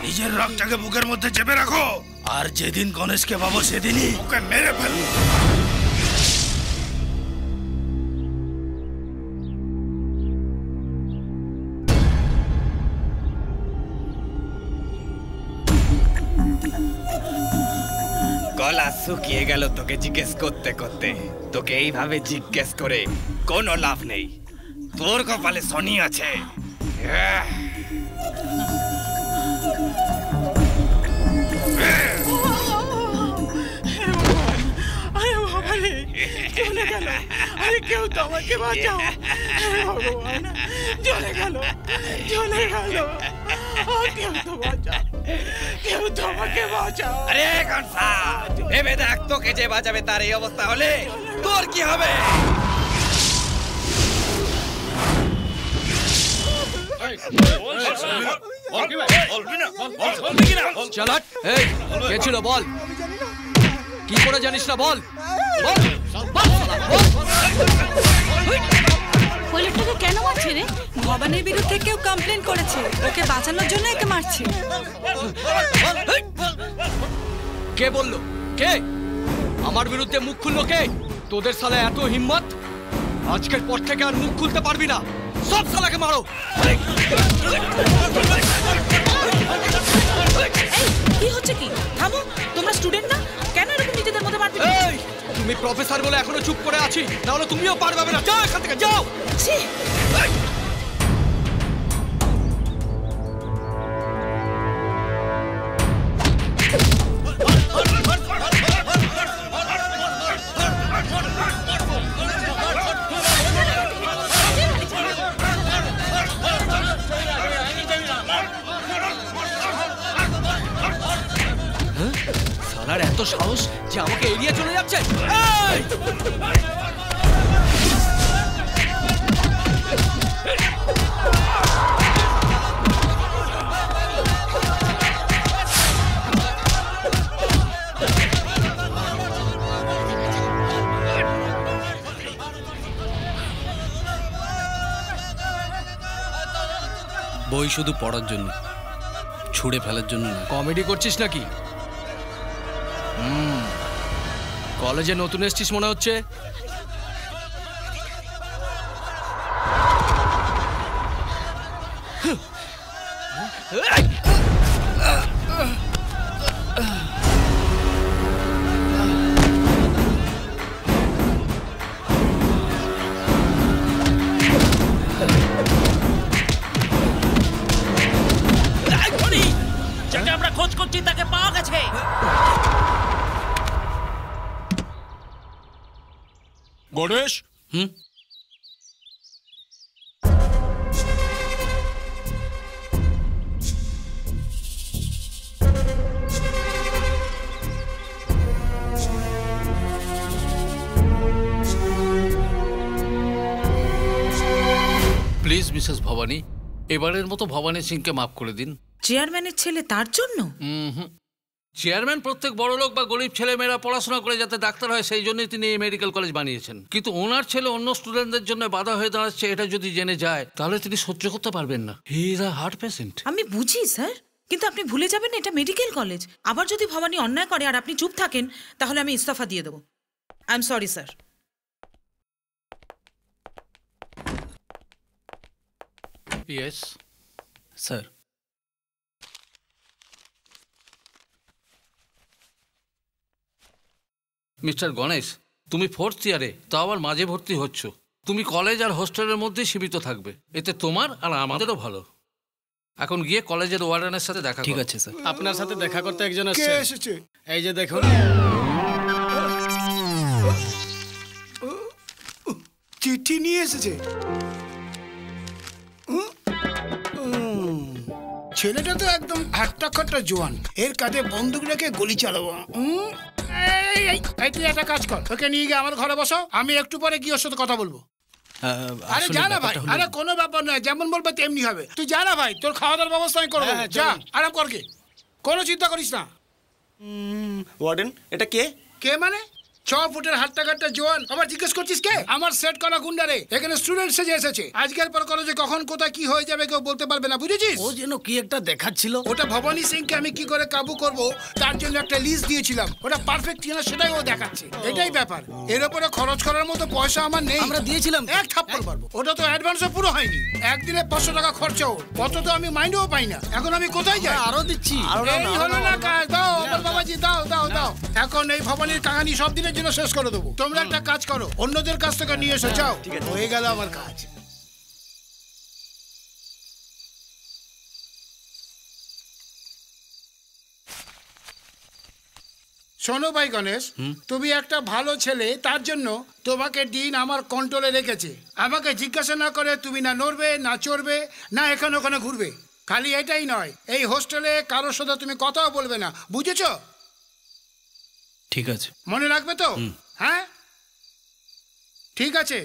নিজের রক্তটাকে বুকের মধ্যে চেপে রাখো আর যেদিন গণেশকে পাবো সেদিনই ওকে মেরে ফেলবো। গলা শুকিয়ে গেল তোকে জিজ্ঞেস করতে করতে। তোকে এইভাবে জিজ্ঞেস করে কোনো লাভ নেই। তোর কপালে শনি আছে। চলে গেল। আরে কেউ তো আমাকে বাঁচাও। ভগবান চলে গেল, চলে গেল। কেউ তো বাঁচাও, কেউ তো আমাকে বাঁচাও। আরে কনসা ভেবে দেখ, তোকে যে বাঁচাবে তার এই অবস্থা হলে তোর কি হবে? কে ছিল বল? কি করে জানিস না বল? লোকটাকে কেন মারছে রে? ভবানীর বিরুদ্ধে কেউ কমপ্লেন করেছে, ওকে বাঁচানোর জন্য একে মারছে। কে বললো? কে আমার বিরুদ্ধে মুখ খুললো? কে? তোদের সালে এত হিম্মত? আজকের পর থেকে আর মুখ খুলতে পারবি না। সব সালাকে মারো। কি হচ্ছে কি? থামো, তোমরা স্টুডেন্ট না? কেন এরকম নিজেদের মধ্যে মারতে? এই তুমি প্রফেসর বলে এখনো চুপ করে আছি, না হলে তুমিও পারবে না। যাও এখান থেকে, যাও। সালার এত সাহস যে আমাকে এড়িয়ে চলে যাচ্ছে। বই শুধু পড়ার জন্য, ছুঁড়ে ফেলার জন্য না। কমেডি করছিস নাকি? কলেজে নতুন এসছিস মনে হচ্ছে। যাকে আমরা খোঁজ করছি তাকে পাওয়া গেছে। গণেশ, প্লিজ মিসেস ভবানী, এবারের মতো ভবানী সিংকে মাফ করে দিন। চেয়ারম্যানের ছেলে তার জন্য? চেয়ারম্যান প্রত্যেক বড় লোক বা গরিব ছেলেমেয়েরা পড়াশোনা করে যাতে ডাক্তার হয় সেই জন্যই তিনি এই মেডিকেল কলেজ বানিয়েছেন। কিন্তু ওনার ছেলে অন্য স্টুডেন্টদের জন্য বাধা হয়ে দাঁড়াচ্ছে, এটা যদি জেনে যায় তাহলে তিনি সহ্য করতে পারবেন না। He is a heart patient. আমি বুঝি স্যার, কিন্তু আপনি ভুলে যাবেন এটা মেডিকেল কলেজ। আবার যদি ভবানী অন্যায় করে আর আপনি চুপ থাকেন তাহলে আমি ইস্তফা দিয়ে দেবো। I am sorry sir. Yes sir. Mister Ganesh, তুমি 4th ইয়ারে, তাও আবার মাঝে ভর্তি হচ্ছ। তুমি কলেজ আর হোস্টেলের মধ্যে সীমিত থাকবে, এতে তোমার আর আমাদেরও ভালো। এখন গিয়ে কলেজের ওয়ার্ডেনের সাথে দেখা। ঠিক আছে স্যার। আপনার সাথে দেখা করতে একজন এসেছে। এই যে দেখুন, চিঠি নিয়ে এসেছে। ছেলেটা তো একদম হাট্টা জোয়ান, এর কাঁধে বন্দুক রেখে গুলি চালাবো। তুই একটা কাজ কর, ওকে নিয়ে গিয়ে আমার ঘরে বসো, আমি একটু পরে গিয়ে ওর সাথে কথা বলবো। আরে যা না ভাই, আরে কোনো ব্যাপার নয়, যেমন বলবে তেমনি হবে। তুই যা না ভাই, তোর খাওয়া দাওয়ার ব্যবস্থা আমি করবো। যা আরাম করকে, কোনো চিন্তা করিস না। ওয়ার্ডেন, এটা কে? কে মানে? 6 ফুটের হাট্টা জোয়ান, আবার জিজ্ঞেস করছিস কে? আমার সেট করা গুন্ডারে, এখানে স্টুডেন্ট সেজে এসেছে। আজকের পর কলেজে কখন কোথায় কি হয়ে যাবে কেউ বলতে পারবে না, বুঝেছিস? ও যেন কি একটা দেখাচ্ছিল। ওটা ভবানী সিংকে আমি কি করে কাবু করব তার জন্য একটা লিস্ট দিয়েছিলাম, ওটা পারফেক্ট কিনা সেটাই ও দেখাচ্ছে। এটাই ব্যাপার, এর উপরে খরচ করার মতো পয়সা আমার নেই। আমরা দিয়েছিলাম এক থাপ্পড় মারবো। ওটা তো অ্যাডভান্সও পুরো হয়নি, একদিনে 500 টাকা খরচা। কত তো আমি মাইন্ডও পাই না। এখন আমি কোথায় যাই? আরো দিচ্ছি। এই হলো না কাজ, দাও আমার বাবাজি, দাও দাও দাও। এখন এই ভবানীর কাহিনী সব দিনের জন্য শেষ করে দেবো। তোমরা একটা কাজ করো, অন্যদের কাছ থেকে নিয়ে এসো, যাও। হয়ে গেল আমার কাজ। শোনো ভাই গণেশ, তুমি একটা ভালো ছেলে, তার জন্য তোমাকে দিন আমার কন্ট্রোলে রেখেছে। আমাকে জিজ্ঞাসা না করে তুমি না নড়বে, না চড়বে, না এখানে ওখানে ঘুরবে। খালি এটাই নয়, এই হোস্টেলে কারোর সাথে তুমি কথাও বলবে না, বুঝেছো? ঠিক আছে, মনে রাখবে তো? হ্যাঁ ঠিক আছে,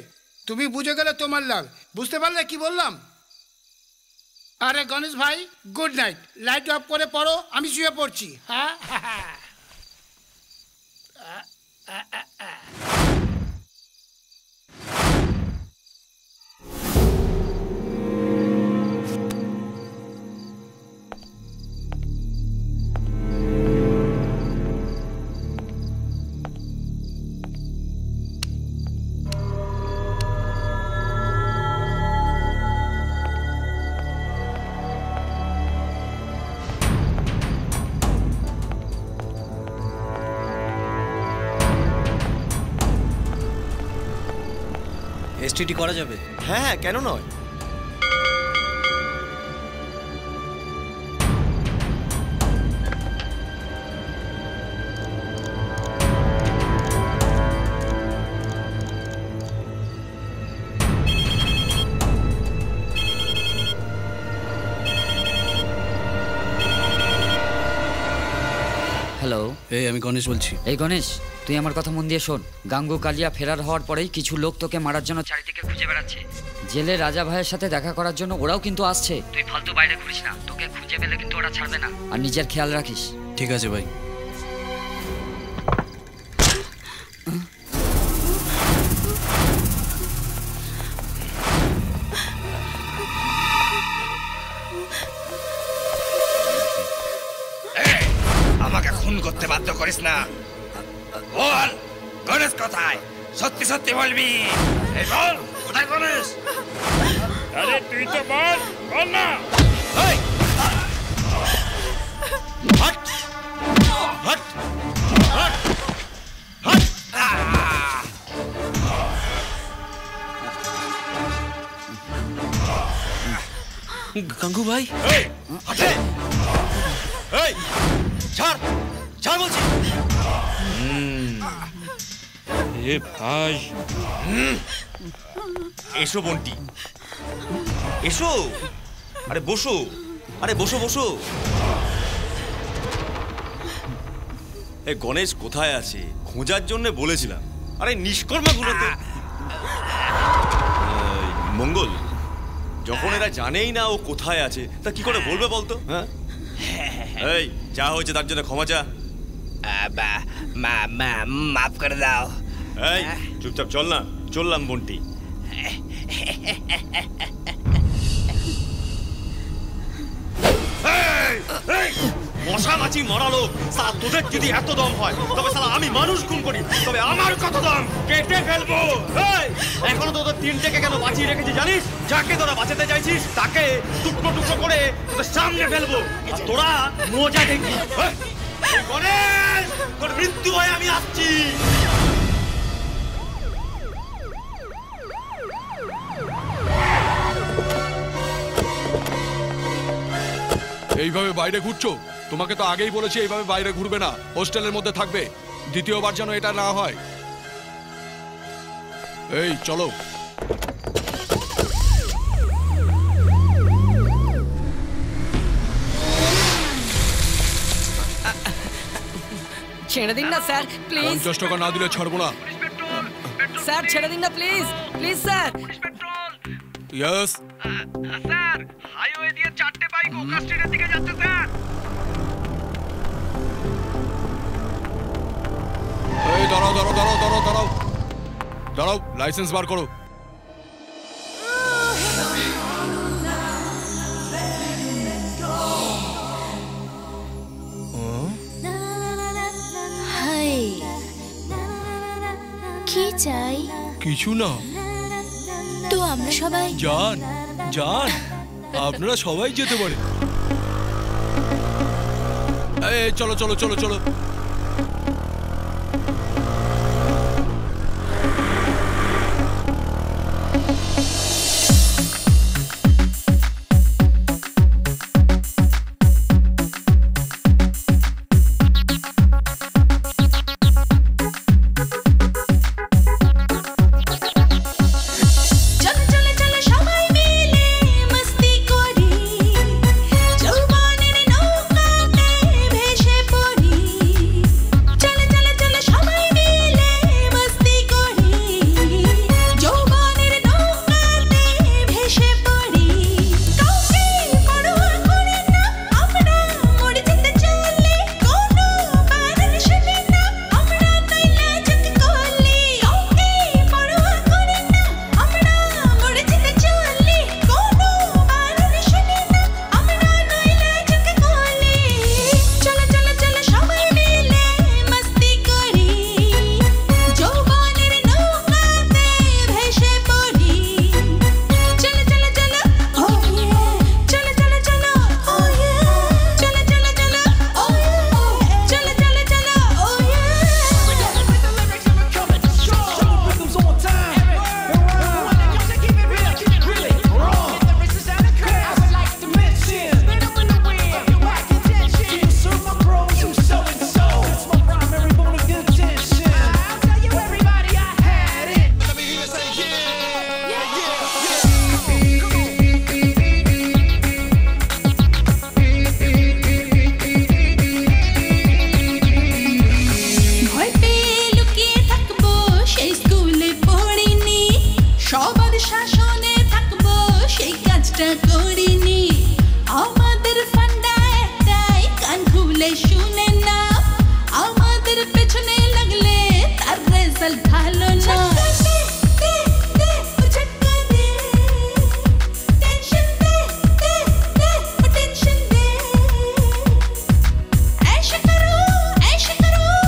তুমি বুঝে গেলে তোমার লাভ। বুঝতে পারলে কি বললাম? আরে গণেশ ভাই, গুড নাইট। লাইট অফ করে পড়ো, আমি শুয়ে পড়ছি। হ্যাঁ এসটিডি করা যাবে? হ্যাঁ, কেন নয়। হ্যালো, এই আমি গণেশ বলছি। এই গণেশ, তুই আমার কথা মন দিয়ে শোন। গাঙ্গু কালিয়া ফেরার হওয়ার পরেই কিছু লোক তোকে মারার জন্য চারিদিকে খুঁজে বেড়াচ্ছে। জেলে রাজা ভাইয়ের সাথে দেখা করার জন্য ওরাও কিন্তু আসছে। তুই ফালতু বাইরে ঘুরিস না, তোকে খুঁজে পেলে কিন্তু ওরা ছাড়বে না। আর নিজের খেয়াল রাখিস। ঠিক আছে ভাই। করিস না। বল গণেশ কোথায়? সত্যি সত্যি বলবি। এই বল কোথায় গণেশ? আরে তুই তো বল, বল না। এই হট হট হট হট। গাঙ্গু ভাই, এই হটে, এই ছাড় ছাড় বলছি। এ ভাই, এসো বন্টি, এসো। আরে বসো, আরে বসো বসো। এই গণেশ কোথায় আছে খোঁজার জন্য বলেছিলাম। আরে নিষ্কর্মাগুলোতে মঙ্গল, যখন এরা জানেই না ও কোথায় আছে তা কি করে বলবে বলতো? হ্যাঁ, এই যা হয়েছে তার জন্য ক্ষমা চা। মাফ করে দাও। এই চুপচাপ চল না। চললাম বন্টি। মশা মাছি মরালো সালা, তোদের যদি এত দম হয় তবে সালা আমি মানুষ খুন করি, তবে আমার কত দম কেটে ফেলবো। এখনো তোদের তিনটেকে কেন বাঁচিয়ে রেখেছি জানিস? যাকে তোরা বাঁচাতে চাইছিস তাকে টুকরো টুকরো করে তোদের সামনে ফেলবো, আর তোরা মজা দেখবি। গণেশ, তোর মৃত্যু হয় আমি আসছি। এইভাবে বাইরে ঘুরছো? তোমাকে তো আগেই বলেছি এইভাবে বাইরে ঘুরবে না, হোস্টেলের মধ্যে থাকবে। দ্বিতীয়বার যেন এটা না হয়। এই চলো। ছেড়ে দিন না স্যার প্লিজ। 50 টাকা না দিলে ছাড়বো না। স্যার ছেড়ে দিন না please, please sir. Yes sir, highway দিয়ে 4টে বাইক ওকা স্ট্রিটের দিকে যাচ্ছে স্যার। এই দাঁড়াও দাঁড়াও দাঁড়াও দাঁড়াও দাঁড়াও দাঁড়াও, লাইসেন্স বার করো। কি চাই? কিছু না তো আমরা সবাই যান যান, আপনারা সবাই যেতে পারে। এই চলো চলো চলো চলো। ऐश करो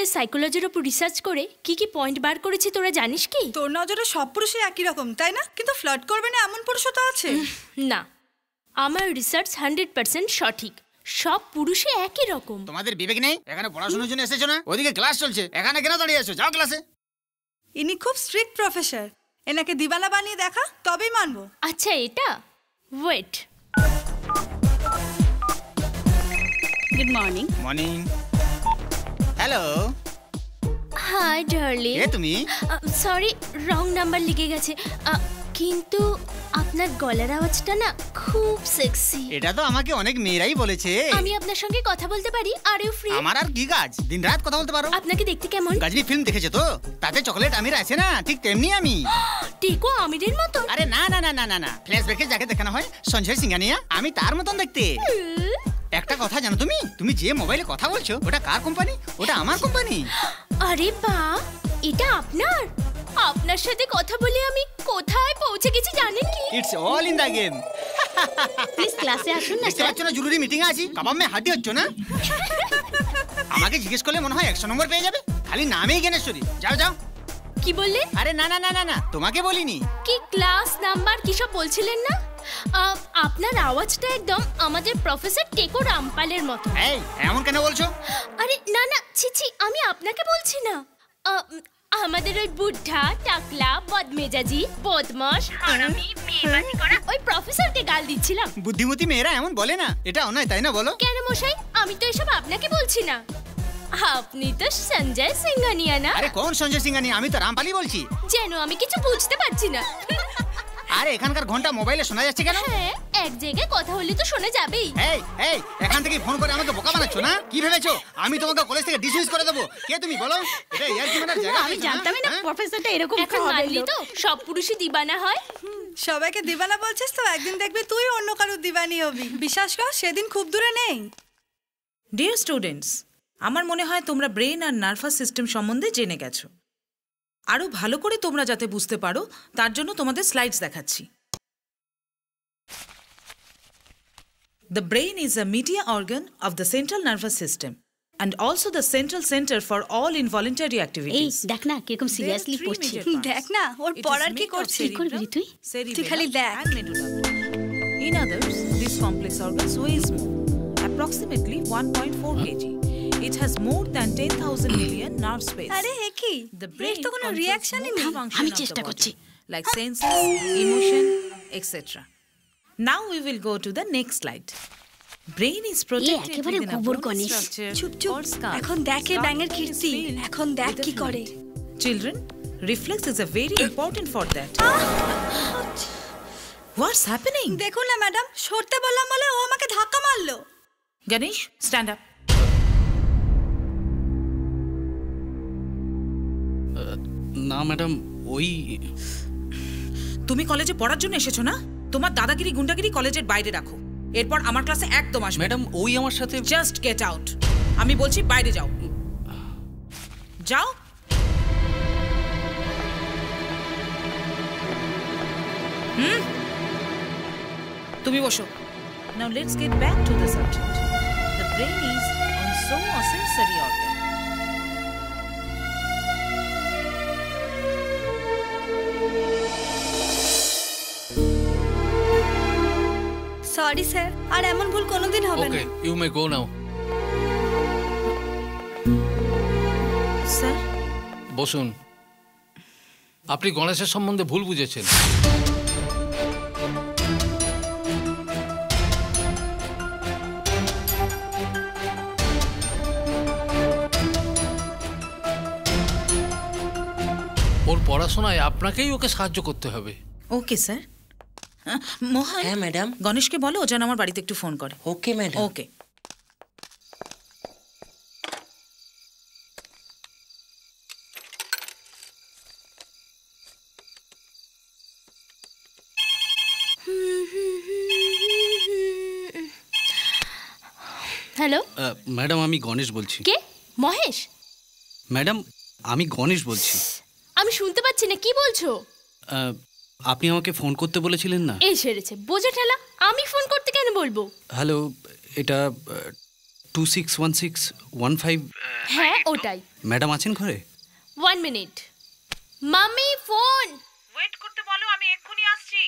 পুরুষের সাইকোলজির উপর রিসার্চ করে কি কি পয়েন্ট বার করেছি তোরা জানিস কি? তোর নজরে সব পুরুষই একই রকম, তাই না? কিন্তু ফ্লার্ট করবে না এমন পুরুষও তো আছে। না, আমার রিসার্চ 100% সঠিক। সব পুরুষই একই রকম। তোমাদের বিবেক নেই? এখানে পড়াশোনার জন্য এসেছো না? ওদিকে ক্লাস চলছে, এখানে কেন দাঁড়িয়ে আছো? যাও ক্লাসে। ইনি খুব স্ট্রিক্ট প্রফেসর, এনাকে দিবানা বানিয়ে দেখা তবেই মানবো। আচ্ছা এটা wait. Good morning. Morning. Hello. Hi darling. কে তুমি? সরি, রং নাম্বার লিখে গেছে। কিন্তু আপনার গলার আওয়াজটা না খুব সেক্সি। এটা তো আমাকে অনেক মেয়েরাই বলেছে। আমি আপনার সঙ্গে কথা বলতে পারি? Are you free? আমার আর কি কাজ, দিনরাত কথা বলতে পারো। আপনাকে দেখতে কেমন? গাজনি ফিল্ম দেখেছো তো? তাতে চকলেট আমির আছে না, ঠিক তেমনি আমি। টিকো আমিরের মতো? আরে না না না না না না, ফ্ল্যাশব্যাকে যাকে দেখানো হয় সঞ্জয় সিংহানিয়া, আমি তার মতন দেখতে। একটা কথা জানো তুমি? তুমি যে মোবাইলে কথা বলছো ওটা কার কোম্পানি? ওটা আমার কোম্পানি। আরে বাহ, এটা আপনার? আপনার সাথে কথা বলে আমি কোথায় পৌঁছে গেছি জানেন কি? It's all in the game. Please ক্লাসে আসুন না স্যার। চলো জরুরি মিটিং এ আছি, কাবাব মে হাড্ডি হচ্ছ না? আমাকে জিজ্ঞেস করলে মনে হয় 100 নম্বর পেয়ে যাবে, খালি নামেই জ্ঞানেশ্বরী। যাও যাও। কি বললেন? আরে না না না না না, তোমাকে বলিনি। কি ক্লাস নাম্বার কি সব বলছিলেন না? আপনার আওয়াজটা একদম আমাদের প্রফেসর টেকো রামপালের মতো। এই এমন কেন বলছো? আরে না না, ছি আমি আপনাকে বলছি না। আমাদের ওই বুদ্ধা টাকলা বদমেজাজি বদমাশ হারামি মেয়েবাজি করা ওই প্রফেসরকে গাল দিচ্ছিলাম। বুদ্ধিমতী মেয়েরা এমন বলে না, এটা অন্যায় তাই না বলো? কেন মশাই, আমি তো এসব আপনাকে বলছি না। আপনি তো সঞ্জয় সিংহানিয়া না? আরে কোন সঞ্জয় সিংহানিয়া? আমি তো রামপালই বলছি। যেন আমি কিছু বুঝতে পারছি না। আরে এখানকার ঘন্টা মোবাইলে শোনা যাচ্ছে কেন? হ্যাঁ, এক জায়গায় কথা হলে তো শোনা যাবেই। এই এই এখান থেকে ফোন করে আমাকে বোকা বানাচ্ছো না? কি ভেবেছো আমি তোমাকে কলেজ থেকে ডিসমিস করে দেবো? কে তুমি বলো? এটা ইয়ার কি মানার জায়গা? আমি জানতামই না প্রফেসরটা এরকম এখন মানলি তো সব পুরুষই দিবানা হয়। সবাইকে দিবানা বলছিস তো, একদিন দেখবি তুই অন্য কারো দিবানি হবি। বিশ্বাস কর, সেদিন খুব দূরে নেই। ডিয়ার স্টুডেন্টস, আমার মনে হয় তোমরা ব্রেন আর নার্ভাস সিস্টেম সম্বন্ধে জেনে গেছো। আরো ভালো করে তোমরা যাতে বুঝতে পারো তার জন্য তোমাদের স্লাইডস দেখাচ্ছি। The brain is a media organ of the central nervous system and also the central center for all involuntary activities. এই দেখ না কিরকম সিরিয়াসলি পড়ছে। দেখ না ওর পড়ার কি করছিস? কি করবি তুই? তুই খালি দেখ। In others, this complex organ weighs more, approximately 1.4 kg. It has more than 10,000 million nerve space. আরে এ কি? The brain তো কোনো রিঅ্যাকশনই নেই। আমি চেষ্টা করছি। Like senses, emotion, etc. Now we will go to the next slide. Brain is protected within a bone structure. চুপ চুপ, এখন দেখে ব্যাঙের কীর্তি। এখন দেখ কি করে। Children, reflex is a very important for that. What's happening? দেখুন না ম্যাডাম, সরতে বললাম বলে ও আমাকে ধাক্কা মারলো। Ganesh, stand up. না ম্যাডাম, ওই তুমি কলেজে পড়ার জন্য এসেছো না? তোমার দাদাগিরি গুন্ডাগিরি কলেজের বাইরে রাখো। এরপর আমার ক্লাসে একদম আসবে। ম্যাডাম, ওই আমার সাথে জাস্ট গেট আউট। আমি বলছি বাইরে যাও। যাও। তুমি বসো। Now let's get back to the subject. The brain is also a sensory organ. Sorry sir, আর এমন ভুল কোনোদিন হবে না। ওকে, you may go now. Sir, বসুন। আপনি গণেশের সম্বন্ধে ভুল বুঝেছেন। ওর পড়াশোনায় আপনাকেই ওকে সাহায্য করতে হবে। Okay sir. মোহন। হ্যাঁ ম্যাডাম। গণেশকে বলো যেন আমার বাড়িতে একটু ফোন করে। Okay madam. Okay. Hello madam, আমি গণেশ বলছি। কে? মহেশ? ম্যাডাম, আমি গণেশ বলছি। আমি শুনতে পাচ্ছি না, কি বলছো? আপনি আমাকে ফোন করতে বলেছিলেন না? এই সেরেছে বোঝা ঠেলা, আমি ফোন করতে কেন বলবো? হ্যালো, এটা 261615। হ্যাঁ ওটাই। ম্যাডাম আছেন ঘরে? 1 মিনিট। Mummy phone. ওয়েট করতে বলো, আমি এক্ষুনি আসছি।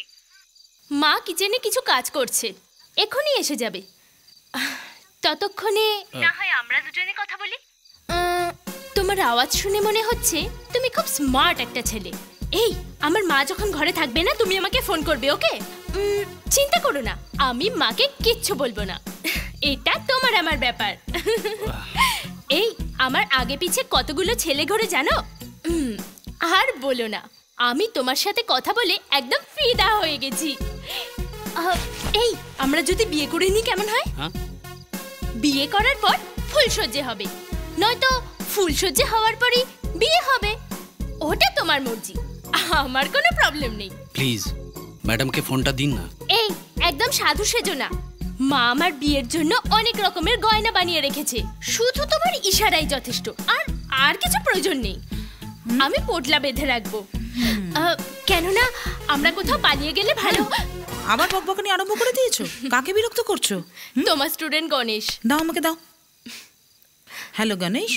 মা কিচেনে কিছু কাজ করছে, এক্ষুনি এসে যাবে। ততক্ষণে না হয় আমরা দুজনে কথা বলি। তোমার আওয়াজ শুনে মনে হচ্ছে তুমি খুব স্মার্ট একটা ছেলে। এই আমার মা যখন ঘরে থাকবে না তুমি আমাকে ফোন করবে, ওকে? চিন্তা করো না, আমি মাকে কিচ্ছু বলবো না। এটা তোমার আমার ব্যাপার। এই আমার আগে পিছে কতগুলো ছেলে ঘরে জানো? আর বলো না, আমি তোমার সাথে কথা বলে একদম ফিদা হয়ে গেছি। এই আমরা যদি বিয়ে করে নিই কেমন হয়? বিয়ে করার পর ফুলসজ্জে হবে, নয়তো ফুলসজ্জে হওয়ার পরই বিয়ে হবে। ওটা তোমার মর্জি, আমার কোনো প্রবলেম নেই। প্লিজ ম্যাডামকে ফোনটা দিন না। এই একদম সাধু সেজো না। মা আমার বিয়ের জন্য অনেক রকমের গয়না বানিয়ে রেখেছে, শুধু তোমার ইশারাই যথেষ্ট, আর কিছু প্রয়োজন নেই। আমি পোটলা বেঁধে রাখবো, কেননা আমরা কোথাও পালিয়ে গেলে ভালো। আবার বকবকানি আরম্ভ করে দিয়েছো? কাকে বিরক্ত করছো? তোমার স্টুডেন্ট গণেশ। দাও আমাকে দাও। হ্যালো গণেশ,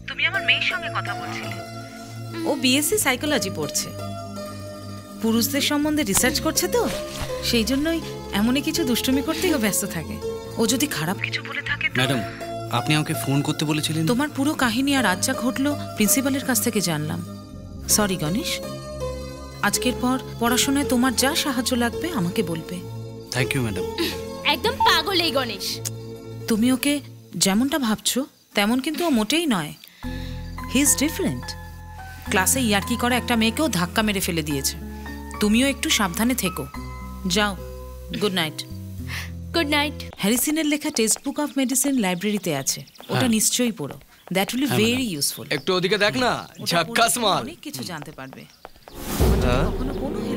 তুমি আমার মেয়ের সঙ্গে কথা বলছিলে। ও বিএসসি সাইকোলজি পড়ছে, পুরুষদের সম্বন্ধে রিসার্চ করছে, তো সেই জন্যই এমনই কিছু দুষ্টুমি করতেই ও ব্যস্ত থাকে। ও যদি খারাপ কিছু বলে থাকে। ম্যাডাম আপনি আমাকে ফোন করতে বলেছিলেন। তোমার পুরো কাহিনী আর আজ যা ঘটলো প্রিন্সিপালের কাছ থেকে জানলাম। সরি গণেশ, আজকের পর পড়াশোনায় তোমার যা সাহায্য লাগবে আমাকে বলবে। Thank you madam. একদম পাগল এই গণেশ। তুমি ওকে যেমনটা ভাবছো তেমন কিন্তু ও মোটেই নয়। He is different. ক্লাসে ইয়ার্কি করা একটা মেয়েকেও ধাক্কা মেরে ফেলে দিয়েছে। তুমিও একটু সাবধানে থেকো। যাও, গুড নাইট। Good night. হ্যারিসনের লেখা টেক্সট বুক অফ মেডিসিন লাইব্রেরিতে আছে, ওটা নিশ্চয়ই পড়ো। That will be very useful. একটু ওদিকে দেখ না, ঝাক্কাস মাল। অনেক কিছু জানতে পারবে।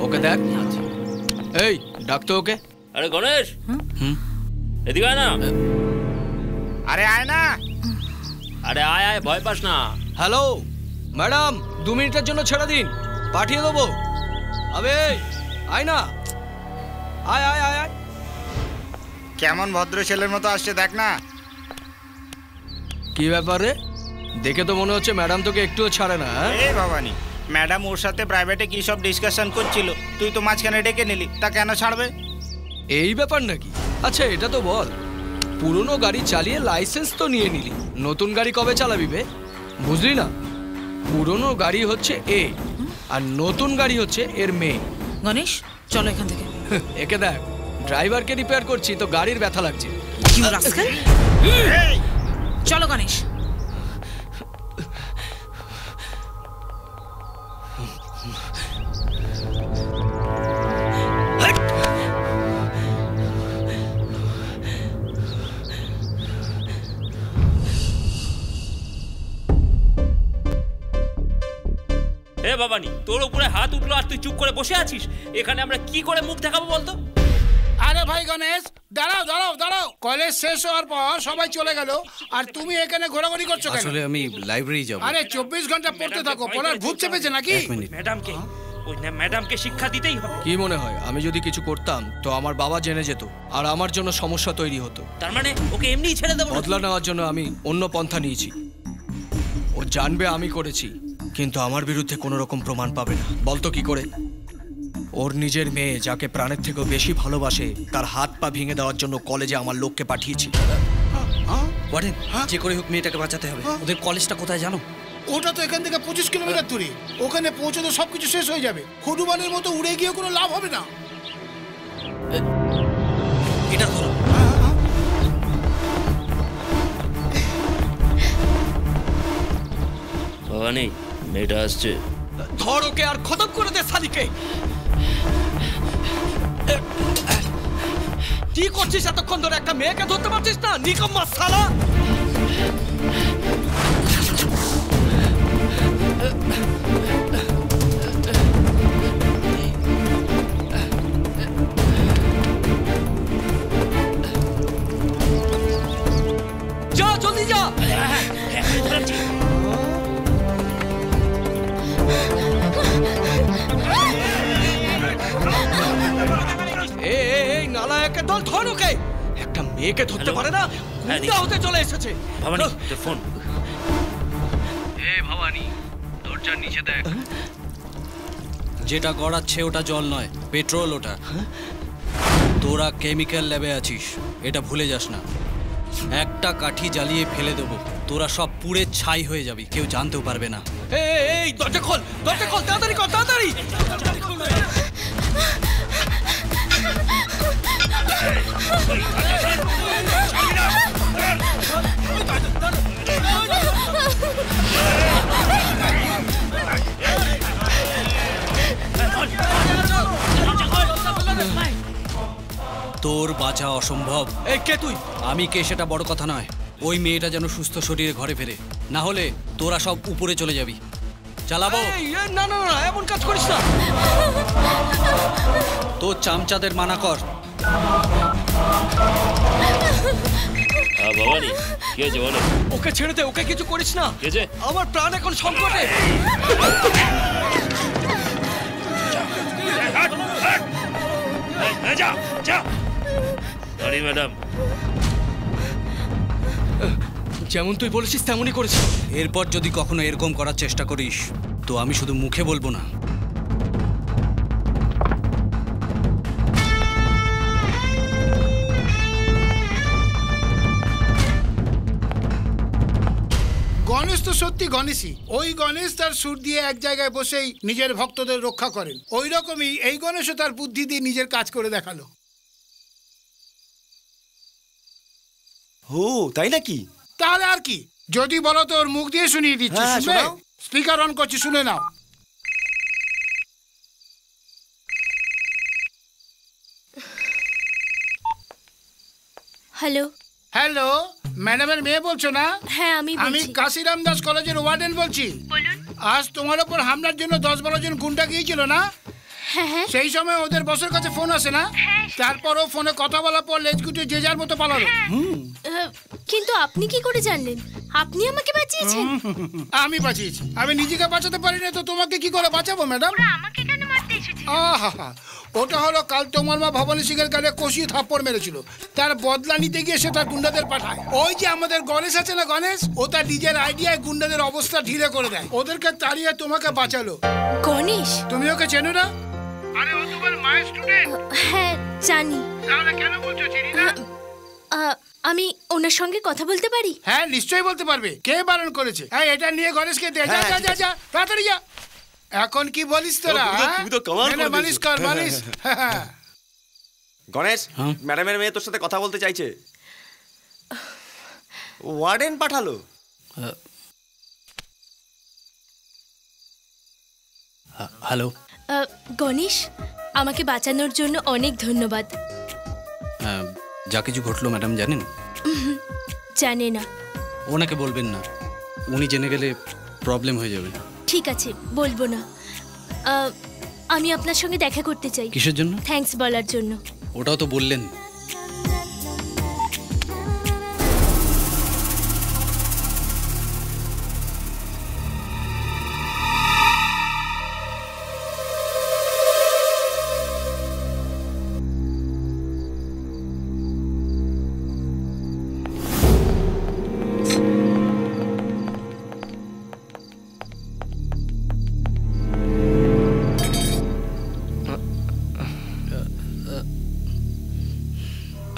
ওকে দেখ। এই ডাকতো ওকে। আরে গণেশ, এদিকে আয় না। আরে আয় না। আরে আয় আয়, ভয় পাস না। হ্যালো ম্যাডাম, 2 মিনিটের জন্য ছেড়ে দিন, পাঠিয়ে দেবো। আবে আয় না, আয় আয় আয় আয়। কেমন ভদ্র ছেলের মতো আসছে দেখ না। কি ব্যাপারে? দেখে তো মনে হচ্ছে ম্যাডাম তোকে একটুও ছাড়ে না। এই ভবানী, ম্যাডাম ওর সাথে প্রাইভেটে কি সব ডিসকাশন করছিল, তুই তো মাঝখানে ডেকে নিলি, তা কেন ছাড়বে? এই ব্যাপার নাকি? আচ্ছা এটা তো বল, পুরনো গাড়ি চালিয়ে লাইসেন্স তো নিয়ে নিলি, নতুন গাড়ি কবে চালাবি বে? বুঝলি না, পুরনো গাড়ি হচ্ছে এ আর নতুন গাড়ি হচ্ছে এর মেয়ে। গণেশ চলো এখান থেকে। একে দেখ, ড্রাইভারকে রিপেয়ার করছি তো গাড়ির ব্যথা লাগছে। চলো গণেশ। হে বাবানি, তোর উপরে হাত উঠলো আর তুই চুপ করে বসে আছিস। এখানে আমরা কি করে মুখ দেখাবো বলতো? আরে ভাই গণেশ, দাঁড়াও দাঁড়াও দাঁড়াও। কলেজ শেষ হওয়ার পর সবাই চলে গেল আর তুমি এখানে ঘোরাঘুরি করছো কেন? আসলে আমি লাইব্রেরি যাব। আরে 24 ঘন্টা পড়তে থাকো, পড়ার ভূত চেপেছে নাকি? ম্যাডামকে, ওই ম্যাডামকে শিক্ষা দিতেই হবে। কি মনে হয় আমি যদি কিছু করতাম তো আমার বাবা জেনে যেত আর আমার জন্য সমস্যা তৈরি হতো? তার মানে ওকে এমনিই ছেড়ে দেবো? বদলা নেওয়ার জন্য আমি অন্য পন্থা নিয়েছি। ও জানবে আমি করেছি, কিন্তু আমার বিরুদ্ধে কোনো রকম প্রমাণ পাবে না। বলতো কি করে? ওর নিজের মেয়ে যাকে প্রাণের থেকেও বেশি ভালোবাসে তার হাত পা ভেঙে দেওয়ার জন্য কলেজে আমার লোককে পাঠিয়েছি। ওয়ার্ডেন, যে করে হোক মেয়েটাকে বাঁচাতে হবে। ওদের কলেজটা কোথায় জানো? ওটা তো এখান থেকে 25 কিলোমিটার দূরে। ওখানে পৌঁছে তো সবকিছু শেষ হয়ে যাবে। হনুমানের মতো উড়ে গিয়ে কোনো লাভ হবে না। এটা ধরো। ভবানী, মেয়েটা আসছে। ধর ওকে আর খতম করে দে সালিকে। কি করছিস এতক্ষণ ধরে? একটা মেয়েকে ধরতে পারছিস না? নিকম্মা শালা। যা জলদি যা। এই নালায়কের দল, ধর ওকে। একটা মেয়েকে ধরতে পারে না, গুন্ডা হতে চলে এসেছে। ভবানী তোর ফোন। এ ভবানী, দরজার নিচে দেখ। যেটা গড়াচ্ছে ওটা জল নয়, পেট্রোল ওটা। তোরা কেমিক্যাল ল্যাবে আছিস, এটা ভুলে যাস না। একটা কাঠি জ্বালিয়ে ফেলে দেবো, তোরা সব পুড়ে ছাই হয়ে যাবি, কেউ জানতেও পারবে না। এই দরজা খোল, দরজা খোল, তাড়াতাড়ি কর, তাড়াতাড়ি। তোর বাঁচা অসম্ভব। এই কে তুই? আমি কে সেটা বড় কথা নয়, ওই মেয়েটা যেন সুস্থ শরীরে ঘরে ফেরে, না হলে তোরা সব উপরে চলে যাবি। চালাবো? না না না, এমন কাজ করিস না। তোর চামচাদের মানা কর। ভবানী কি হয়েছে বলো? ওকে ছেড়ে দে, ওকে কিছু করিস না। আমার প্রাণ এখন সংকটে। ম্যাডাম, যেমন তুই বলেছিস তেমনই করেছি। এরপর যদি কখনো এরকম করার চেষ্টা করিস তো আমি শুধু মুখে বলবো না। গণেশ তো সত্যি গণেশই। ওই গণেশ তার সুর দিয়ে এক জায়গায় বসেই নিজের ভক্তদের রক্ষা করেন। ওই রকমই এই গণেশও তার বুদ্ধি দিয়ে নিজের কাজ করে দেখালো। ও তাই নাকি? তাহলে আর কি, যদি বলো তো ওর মুখ দিয়ে শুনিয়ে দিচ্ছি। স্পিকার অন করছি, শুনে নাও। হ্যালো হ্যালো, ম্যাডামের মেয়ে বলছো না? হ্যাঁ আমি কাশিরাম দাস কলেজের ওয়ার্ডেন বলছি। আজ তোমার উপর হামলার জন্য 10-12 জন গুন্ডা গিয়েছিল না? সেই সময় ওদের বসের কাছে ফোন আসে না? তারপরও ফোনে কথা বলার পর লেজ গুটিয়ে যে যার মতো পালালো। কিন্তু আপনি কি করে জানলেন? আপনি আমাকে বাঁচিয়েছেন। আমি বাঁচিয়েছি। আমি নিজেকে বাঁচাতে পারি না তো তোমাকে কি করে বাঁচাবো ম্যাডাম? আমাকে কেন মারতে এসেছেন? আহা, ওটা হলো কাল তোমার মা ভবানী সিং এর গালে কষিয়ে থাপ্পড় মেরেছিল, তার বদলা নিতে গিয়ে সে তার গুন্ডাদের পাঠায়। ওই যে আমাদের গণেশ আছে না, গণেশ, ও তার নিজের আইডিয়ায় গুন্ডাদের অবস্থা ঢিলে করে দেয়, ওদেরকে তাড়িয়ে তোমাকে বাঁচালো। গণেশ? তুমি ওকে চেনো না? আরে ও তোমার মায়ের স্টুডেন্ট। হ্যাঁ জানি। তাহলে কেন বলছো চিনি না? আমি ওনার সঙ্গে কথা বলতে পারি? হ্যাঁ নিশ্চয়ই বলতে পারবে। কে বারণ করেছে? এই এটা নিয়ে গণেশকে দে। যা যা যা, তাড়াতাড়ি যা। এখন কি বলিস তোরা? তুমি তো কামাল করে মালিশ কর, মালিশ। গণেশ, ম্যাডামের মেয়ে তোর সাথে কথা বলতে চাইছে। ওয়ার্ডেন পাঠালো। হ্যালো গণেশ, আমাকে বাঁচানোর জন্য অনেক ধন্যবাদ। যা কিছু ঘটলো ম্যাডাম জানেন? জানে না। ওনাকে বলবেন না, উনি জেনে গেলে প্রবলেম হয়ে যাবে। ঠিক আছে, বলবো না। আমি আপনার সঙ্গে দেখা করতে চাই। কিসের জন্য? থ্যাঙ্কস বলার জন্য। ওটাও তো বললেন।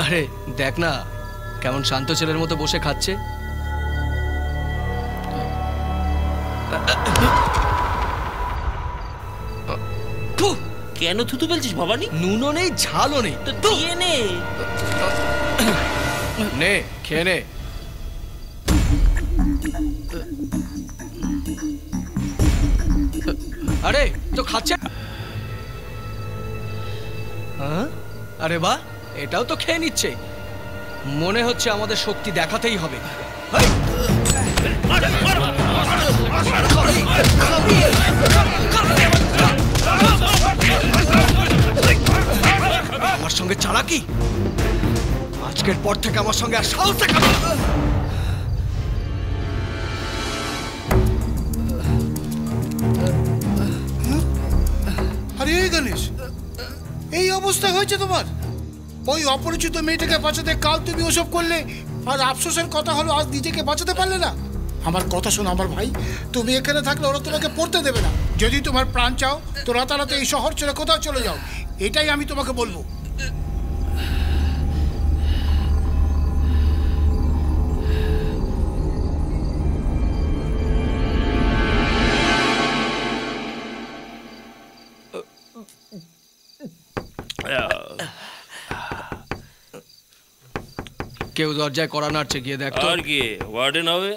আরে দেখ না কেমন শান্ত ছেলের মতো বসে খাচ্ছে। কেন থুতু ফেলছিস ভবানী? নুনও নেই, ঝালও নেই। তো দিয়ে নে। নে খেয়ে নে। আরে তো খাচ্ছে। আরে বাহ, এটাও তো খেয়ে নিচ্ছে। মনে হচ্ছে আমাদের শক্তি দেখাতেই হবে। আমার সঙ্গে চালাকি? আজকের পর থেকে আমার সঙ্গে আর সাহস দেখাবে। আরে গণেশ, এই অবস্থা হয়েছে তোমার? ওই অপরিচিত মেয়েটাকে বাঁচাতে কাল তুমি ওসব করলে, আর আফসোসের কথা হলো আজ নিজেকে বাঁচাতে পারলে না। আমার কথা শোনো আমার ভাই, তুমি এখানে থাকলে ওরা তোমাকে পড়তে দেবে না। যদি তোমার প্রাণ চাও তো রাতারাতি এই শহর ছেড়ে কোথাও চলে যাও, এটাই আমি তোমাকে বলবো। কেউ দরজায় কড়া নাড়ছে, গিয়ে দেখ তো। আর কি ওয়ার্ডেন হবে?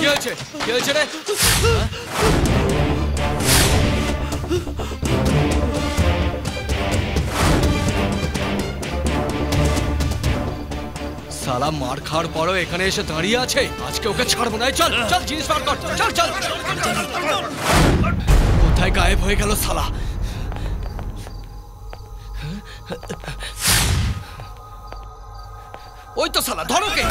কি হয়েছে রে? সালা মার খাওয়ার পরও এখানে এসে দাঁড়িয়ে আছে। আজকে ওকে ছাড়বো না। চল চল, জিনিস বার কর, চল চল। কোথায় গায়েব হয়ে গেল সালা? ওই তো সালা, ধরো কে।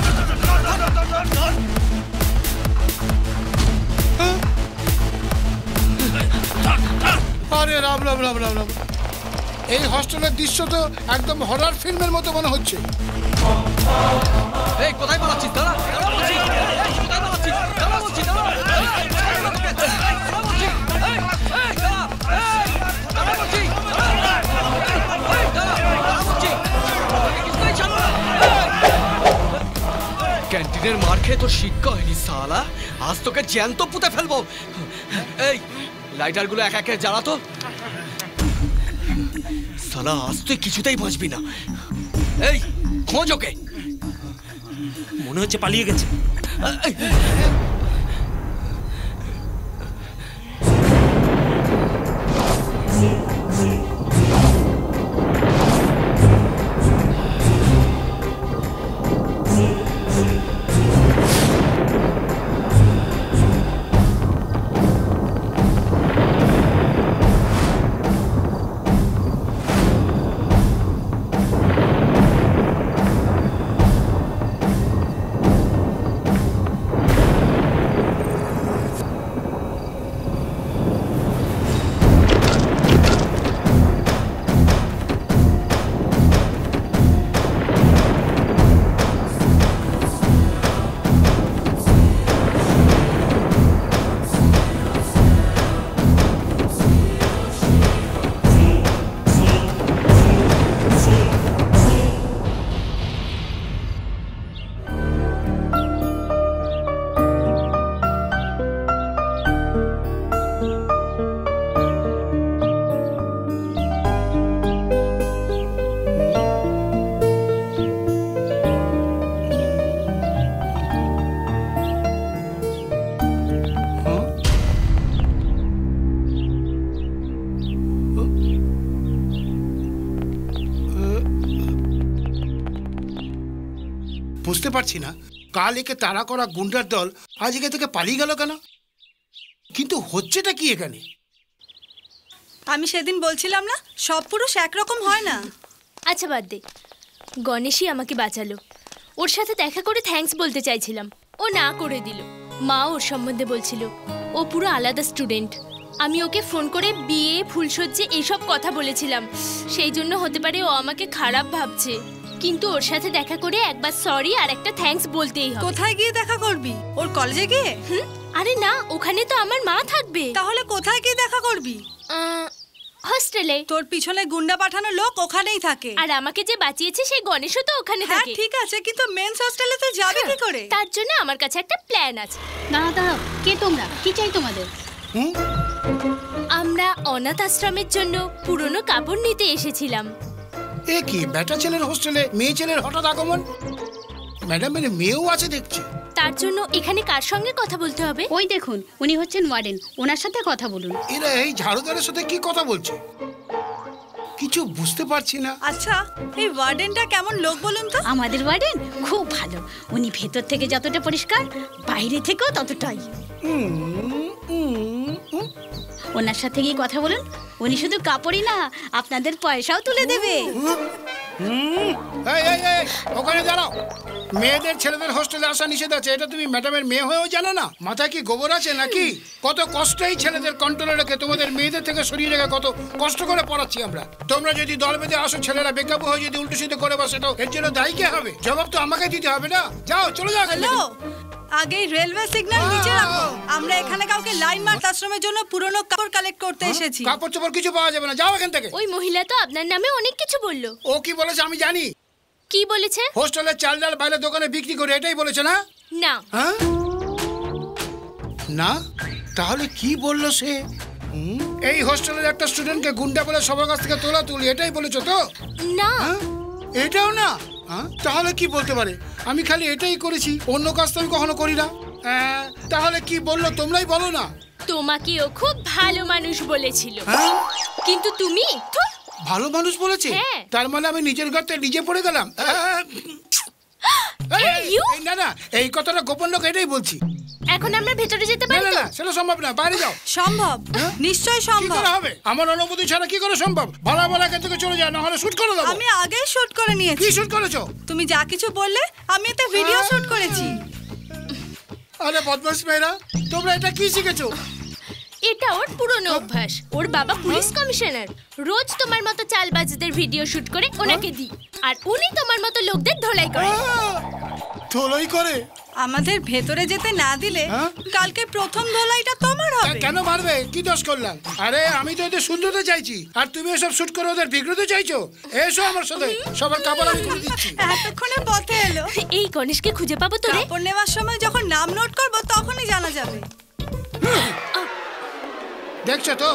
আরে রাম রাম রাম রাম রাম, এই হস্টেলের দৃশ্য তো একদম হরর ফিল্মের মতো মনে হচ্ছে। এই কোথায় পালাচ্ছিস? দাঁড়া, ক্যান্টিনের মার খেয়ে তোর শিক্ষা হয়নি সালা, আজ তোকে জ্যান্ত পুঁতে ফেলবো। এই লাইটার গুলো এক একে জ্বালাতো। সালা আজ তুই কিছুতেই বাঁচবি না। এই খোঁজ ওকে। মনে হচ্ছে পালিয়ে গেছে। বুঝতে পারছি না কাল একে তাড়া করা গুন্ডার দল আজ একে থেকে পালিয়ে গেল কেন, কিন্তু হচ্ছেটা কি এখানে? আমি সেদিন বলছিলাম না, সব পুরুষ একরকম হয় না। আচ্ছা বাদ দে, গণেশই আমাকে বাঁচালো। ওর সাথে দেখা করে থ্যাঙ্কস বলতে চাইছিলাম, ও না করে দিল। মা ওর সম্বন্ধে বলছিল ও পুরো আলাদা স্টুডেন্ট। আমি ওকে ফোন করে বিয়ে, ফুলসজ্জে এইসব কথা বলেছিলাম, সেই জন্য হতে পারে ও আমাকে খারাপ ভাবছে। কিন্তু ওর সাথে দেখা করে একবার সরি আর একটা থ্যাঙ্কস বলতেই হবে। কোথায় গিয়ে দেখা করবি? ওর কলেজে গিয়ে? আরে না, ওখানে তো আমার মা থাকবে। তাহলে কোথায় গিয়ে দেখা করবি? হস্টেলে। তোর পিছনে গুন্ডা পাঠানো লোক ওখানেই থাকে। আর আমাকে যে বাঁচিয়েছে সেই গণেশও তো ওখানে থাকে। ঠিক আছে, কিন্তু মেন্স হস্টেলে তুই যাবি কি করে? তার জন্য আমার কাছে একটা প্ল্যান আছে। দাঁড়াও, কে তোমরা? কি চাই তোমাদের? আমরা অনাথ আশ্রমের জন্য পুরনো কাপড় নিতে এসেছিলাম। এ কি বেটা ছেলের হোস্টেলে মেয়ে ছেলের হঠাৎ আগমন? ম্যাডাম এর মেয়েও আছে দেখছি। তার জন্য এখানে কার সঙ্গে কথা বলতে হবে? ওই দেখুন, উনি হচ্ছেন ওয়ার্ডেন, ওনার সাথে কথা বলুন। এরা এই ঝাড়ুদারের সাথে কি কথা বলছে কিছু বুঝতে পারছি না। আচ্ছা, এই ওয়ার্ডেনটা কেমন লোক বলুন তো? আমাদের ওয়ার্ডেন খুব ভালো। উনি ভেতর থেকে যতটা পরিষ্কার, বাইরে থেকেও ততটাই। ওনার সাথে গিয়ে কথা বলুন, উনি শুধু কাপড়ই না, আপনাদের পয়সাও তুলে দেবে। ওখানে দাঁড়াও। মেয়েদের ছেলেদের হোস্টেলে আসা নিষেধ আছে, এটা তুমি ম্যাডামের মেয়ে হয়েও জানো না? মাথায় কি গোবর আছে নাকি? কত কষ্টই ছেলেদের কন্ট্রোলে রেখে তোমাদের মেয়েদের থেকে সরিয়ে রেখে কত কষ্ট করে পড়াচ্ছি আমরা। তোমরা যদি দল বেঁধে আসো, ছেলেরা বেকাবু হয়ে যদি উল্টো সিধে করে বসে, তো এর জন্য দায়ী কে হবে? জবাব তো আমাকে দিতে হবে না? যাও, চলে যাও। হ্যালো, আগে রেলওয়ে সিগন্যাল নিচে রাখো। আমরা এখানে কাউকে লাইন মার্চ আশ্রমের জন্য পুরনো কাপড় কালেক্ট করতে এসেছি। কাপড় চোপড় কিছু পাওয়া যাবে না, যাও এখান থেকে। ওই মহিলা তো আপনার নামে অনেক কিছু বললো। ও কি বলেছে আমি জানি। কি বলেছে? হোস্টেলের চাল ডাল বাইরে দোকানে বিক্রি করে, এটাই বলেছে না? না। হ্যাঁ না, তাহলে কি বললো সে? এই হোস্টেলের একটা স্টুডেন্টকে গুন্ডা বলে সবার কাছ থেকে তোলা তুলি, এটাই বলেছো তো? না। এটাও না? তাহলে কি বলতে পারে? আমি খালি এটাই করেছি, অন্য কাজ তো আমি কখনো করি না। তাহলে কি বললো তোমরাই বলো না। তোমাকে ও খুব ভালো মানুষ বলেছিল, কিন্তু তুমি ভালো মানুষ বলেছে? তার মানে আমি নিজের গর্তে নিজে পড়ে গেলাম। না না, এই কথাটা গোপন লোক, এটাই বলছি। এখন আমরা ভেতরে যেতে পারি? না, সেটা সম্ভব না, বাইরে যাও। সম্ভব, নিশ্চয়ই সম্ভব। হবে আমার অনুমতি ছাড়া কি করে সম্ভব? ভালো ভালো এখান থেকে চলে যাও, না হলে শুট করে দেবো। আমি আগেই শুট করে নিয়েছি। কি শুট করেছো? তুমি যা কিছু বললে আমি এতে ভিডিও শুট করেছি। আরে বদমাশ মেয়েরা, তোমরা এটা কি শিখেছো? এটা ওর পুরনো অভ্যাস। ওর বাবা পুলিশ কমিশনার, রোজ তোমার মতো চালবাজদের ভিডিও শুট করে ওনাকে দিই, আর উনি তোমার মতো লোকদের ধোলাই করে। ধোলাই করে? আমাদের ভেতরে যেতে না দিলে কালকে প্রথম ধোলাইটা তোমার হবে। কেন মারবে? কি দোষ করলাম? আরে আমি তো ওদের সুন্দরতে চাইছি, আর তুমি এসব শুট করে ওদের বিগ্রতে চাইছো। এসো আমার সাথে, সবার কাপড় আমি খুলে দিচ্ছি। এতক্ষণে পথে এলো। এই গণেশকে খুঁজে পাবো তো? কাপড় নেওয়ার সময় যখন নাম নোট করবো তখনই জানা যাবে। দেখছো তো,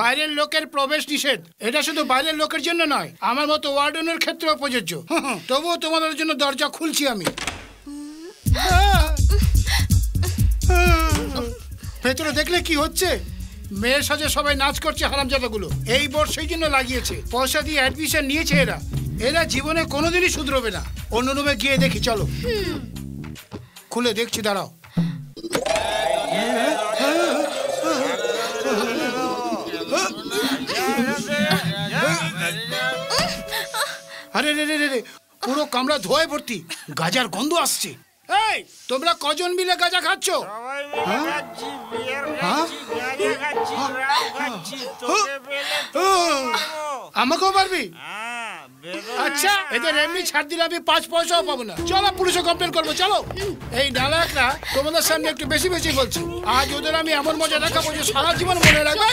বাইরের লোকের প্রবেশ নিষেধ। এটা শুধু বাইরের লোকের জন্য নয়, আমার মতো ওয়ার্ডেনের ক্ষেত্রেও প্রযোজ্য। তবুও তোমাদের জন্য দরজা খুলছি আমি। ভেতরে দেখলে কি হচ্ছে? মেয়ের সাথে সবাই নাচ করছে হারামজাদাগুলো। এই বোর্ড সেই জন্য লাগিয়েছে, পয়সা দিয়ে অ্যাডমিশন নিয়েছে এরা। এরা জীবনে কোনোদিনই শুধরবে না। অন্য রুমে গিয়ে দেখি, চলো। খুলে দেখছি, দাঁড়াও। আরে রে রে রে, পুরো কামরা ধোঁয়ায় ভর্তি, গাজার গন্ধ আসছে। এই, তোমরা কজন মিলে গাঁজা খাচ্ছ? আমাকেও পারবি? আচ্ছা, এদের এমনি ছাড় দিলে আমি 5 পয়সাও পাবো না। চলো পুলিশে কমপ্লেন করবো, চলো। এই নালায়করা তোমাদের সামনে একটু বেশি বেশি বলছি। আজ ওদের আমি এমন মজা দেখাবো যে সারা জীবন মনে রাখবো।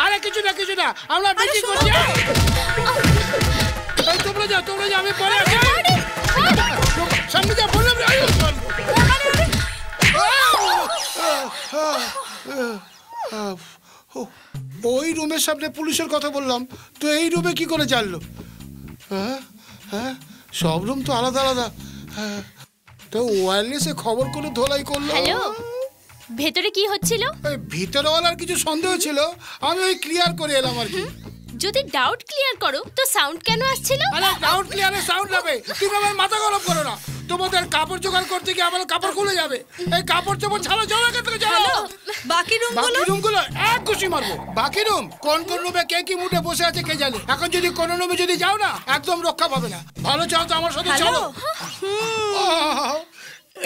আরে কিছু না, কিছু না, আমরা বেশি করছি। তোমরা যাও, তোমরা যাও, আমি পরে আছি। সামনে যা বললাম। ওই রুমের সামনে পুলিশের কথা বললাম, তো এই রুমে কি করে জানলো? হ্যাঁ, সব রুম তো আলাদা আলাদা। তো ওয়্যারলেসে খবর করে ধোলাই করলো। হ্যালো, ভেতরে কি হচ্ছিল? ভিতরওয়ালার কিছু সন্দেহ ছিল, আমি ওই ক্লিয়ার করে এলাম আর কি। যদি ডাউট ক্লিয়ার করো তো সাউন্ড কেন আসছিল? আরে ডাউট ক্লিয়ারে সাউন্ড হবে? তুমি আমার মাথা গরম করো না। তোমাদের কাপড় জোগাড় করতে গিয়ে আমার কাপড় খুলে যাবে। এই কাপড় চোপড় ছাড়ো, চলো এখান থেকে, চলো। বাকি রুমগুলো এক খুশি মারবো। বাকি রুম কোন রুমে কে কি মুডে বসে আছে কে জানে। এখন যদি কোন রুমে যদি যাও না, একদম রক্ষা পাবে না। ভালো চাও তো আমার সাথে চলো।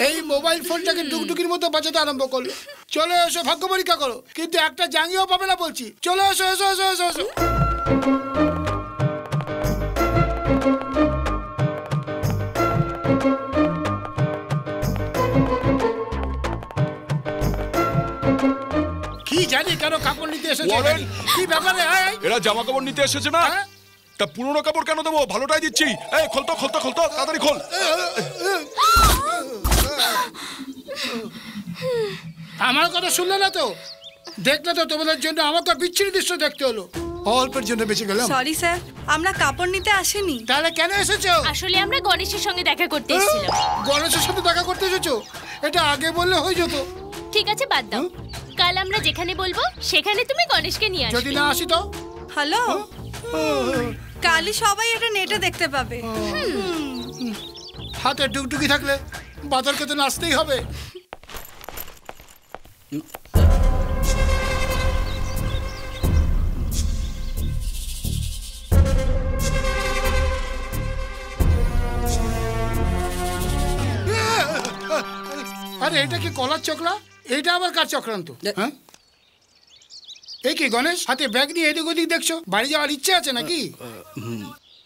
এই মোবাইল ফোনটাকে ডুকডুকির মতো বাজাতে আরম্ভ করলো। চলে এসো, ভাগ্য পরীক্ষা করো, কিন্তু একটা জাঙ্গিও পাবে না বলছি। চলে এসো, এসো, এসো, এসো, এসো। কি জানি কেন কাপড় নিতে এসেছে? কি ব্যাপারে? এরা জামা কাপড় নিতে এসেছে না? তা পুরনো কাপড় কেন দেবো? ভালোটাই দিচ্ছি। এই খোলতো, খোলতো, খোলতো, তাড়াতাড়ি খোল। আমার কথা শুনলে না তো? দেখলে তো তোমাদের জন্য আমাকে বিচ্ছিরি দৃশ্য দেখতে হলো। অল্পের জন্য বেঁচে গেলাম। সরি স্যার, আমরা কাপড় নিতে আসিনি। তাহলে কেন এসেছো? আসলে আমরা গণেশের সঙ্গে দেখা করতে এসেছিলাম। গণেশের সাথে দেখা করতে এসেছো? এটা আগে বললে হয়ে যেত। ঠিক আছে, বাদ দাও। কাল আমরা যেখানে বলবো সেখানে তুমি গণেশকে নিয়ে আসবে। যদি না আসি তো? হ্যালো, কালই সবাই এটা নেটে দেখতে পাবে। হাতে ডুকডুকি থাকলে বাদরকে তো নাচতেই হবে। আরে এটা কি কলার চক্রা? এটা আবার কার চক্রান্ত? হ্যাঁ এই কি গণেশ, হাতে ব্যাগ নিয়ে এদিক ওদিক দেখছো? বাড়ি যাওয়ার ইচ্ছে আছে নাকি?